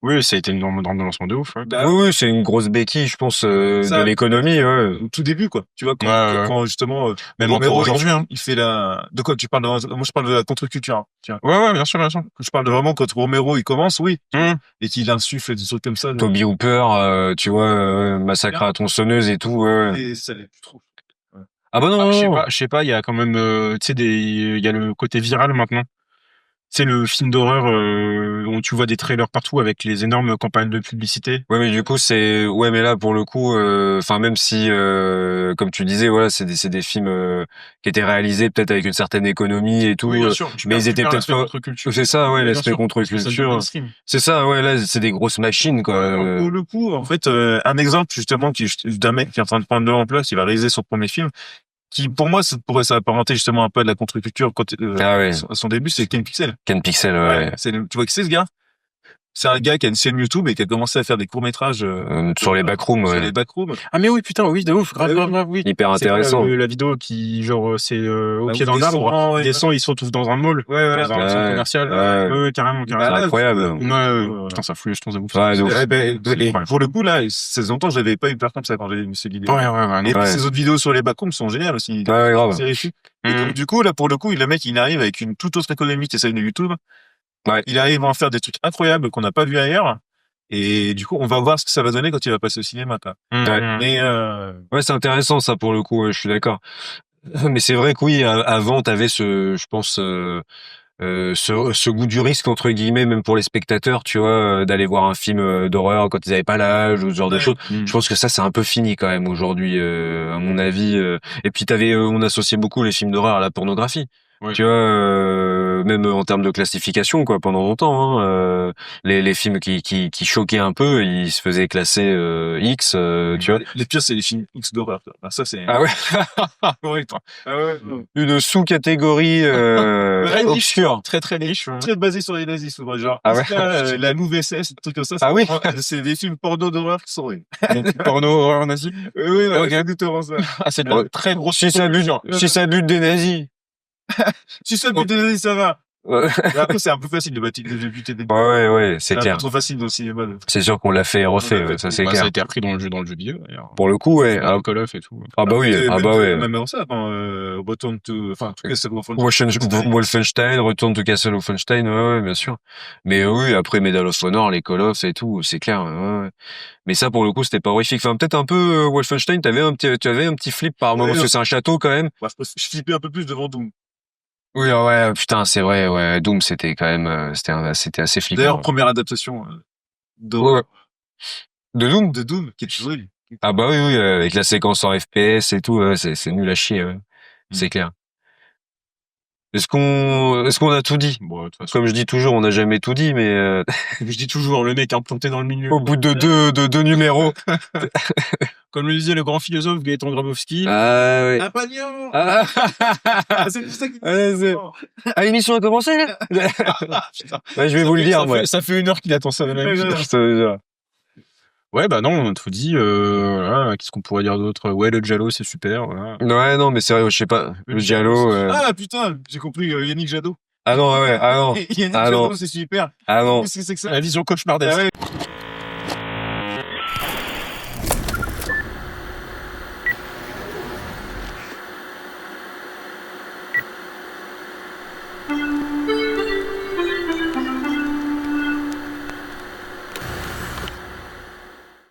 oui, ça a été une rampe de lancement de ouf. Ouais. Oui, c'est une grosse béquille, je pense, de l'économie, ouais. Au tout début, quoi. Tu vois, quand justement, même encore aujourd'hui, hein. Il fait de quoi tu parles moi, je parle de la contre-culture, hein, tu vois. Ouais, bien sûr. Je parle de vraiment quand Romero, il commence, oui. Et qu'il insuffle des trucs comme ça. Toby Hooper, tu vois, Massacre à la tronçonneuse et tout, ouais. Et ça l'est plus trop. Ouais. Ah bah non, je sais pas, il y a quand même, tu sais, il y a le côté viral maintenant. C'est le film d'horreur où tu vois des trailers partout avec les énormes campagnes de publicité. Ouais, mais du coup mais là pour le coup, enfin même si comme tu disais, voilà, c'est des films qui étaient réalisés peut-être avec une certaine économie et tout, oui, bien sûr, mais ils étaient peut-être pas. C'est ça, ouais, l'aspect contre-culture. C'est ça, ouais, là c'est des grosses machines quoi. Pour le coup, en fait, un exemple justement d'un mec qui est en train de prendre de l'ampleur, qui va réaliser son premier film. Qui pour moi ça pourrait s'apparenter justement un peu à de la contre-culture quand à son début, c'est Ken Pixel. Ken Pixel, ouais. Tu vois qui c'est ce gars? C'est un gars qui a une chaîne YouTube et qui a commencé à faire des courts-métrages sur les backrooms, sur les backrooms. Ah mais oui, putain, oui, de ouf, grave, oui. Hyper intéressant. La vidéo qui genre c'est au pied dans l'arbre, il descend, il se retrouve dans un mall, dans un centre commercial. Ouais, carrément. C'est incroyable. Putain, ça flûte, je pense à vous. Pour le coup là, ces longtemps j'avais pas eu peur comme ça quand j'ai vu ces vidéos. Ouais. Et puis ces autres vidéos sur les backrooms sont géniales aussi. Ouais, grave. Et donc, du coup là pour le coup, le mec il arrive avec une toute autre économie que celle de YouTube. Ouais. Il arrive à en faire des trucs incroyables qu'on n'a pas vu ailleurs. Et du coup, on va voir ce que ça va donner quand il va passer au cinéma, quoi. Mais ouais, c'est intéressant ça pour le coup. Je suis d'accord. Mais c'est vrai que oui, avant t'avais je pense, ce goût du risque entre guillemets, même pour les spectateurs, tu vois, d'aller voir un film d'horreur quand ils avaient pas l'âge ou ce genre de choses. Je pense que ça c'est un peu fini quand même aujourd'hui, à mon avis. Et puis on associait beaucoup les films d'horreur à la pornographie. Ouais. Tu vois, même en termes de classification, quoi, pendant longtemps, hein, les films qui choquaient un peu, ils se faisaient classer X, tu vois. Les pires, c'est les films X d'horreur. Enfin, ça, c'est. Ah ouais. Correct. Ah ouais. Une sous-catégorie obscure, très niche, très basée sur les nazis, souvent, genre. Ah ouais. La Mouve SS, des trucs comme ça. Ah oui. C'est des films porno d'horreur qui sont. Porno horreur nazi. Oui, exactement ça. Ah, c'est très gros. Si ça bute des nazis. Si ça bute des nazis, ça va. Après, c'est un peu facile de buter des. Ouais, c'est clair. C'est trop facile dans le cinéma. C'est sûr qu'on l'a fait et refait, ça c'est clair. Ça a été repris dans le jeu vidéo, d'ailleurs. Pour le coup, ouais. Call of et tout. Ah bah oui, ouais. Même avant ça, Return to, enfin, tout cas, Wolfenstein, Return to Castle Wolfenstein, ouais, bien sûr. Mais oui, après Medal of Honor, les Call of et tout, c'est clair, ouais. Mais ça, pour le coup, c'était pas horrifique. Enfin, peut-être un peu, Wolfenstein, tu avais un petit flip par moment, parce que c'est un château, quand même. Je flippais un peu plus devant Doom. Oui, ouais, putain, c'est vrai, ouais. Doom, c'était quand même, c'était assez flippant. D'ailleurs, première adaptation de Doom? De Doom, qui est toujours lui. Ah bah oui, avec la séquence en FPS et tout, c'est nul à chier, ouais. C'est clair. Est-ce qu'on a tout dit? Bon, comme je dis toujours, on n'a jamais tout dit, mais je dis toujours, le mec implanté dans le milieu. Au bout de deux numéros. Comme le disait le grand philosophe Gaëtan Grabowski. Ah oui. Un pagnon. C'est pour ça que l'émission a commencé là. Ouais, je vais vous le dire, moi. Ça fait 1 heure qu'il attend ça, même. Ouais, bah non, on a tout dit. Voilà, qu'est-ce qu'on pourrait dire d'autre? Ouais, le Giallo, c'est super. Voilà. Ouais, non, mais c'est vrai, je sais pas. Le Giallo. Ah putain, j'ai compris, Yannick Jadot. Ah non, ouais, ah non. Yannick Jadot, c'est super. Ah non. Qu'est-ce que c'est que ça? La vision cauchemardesque.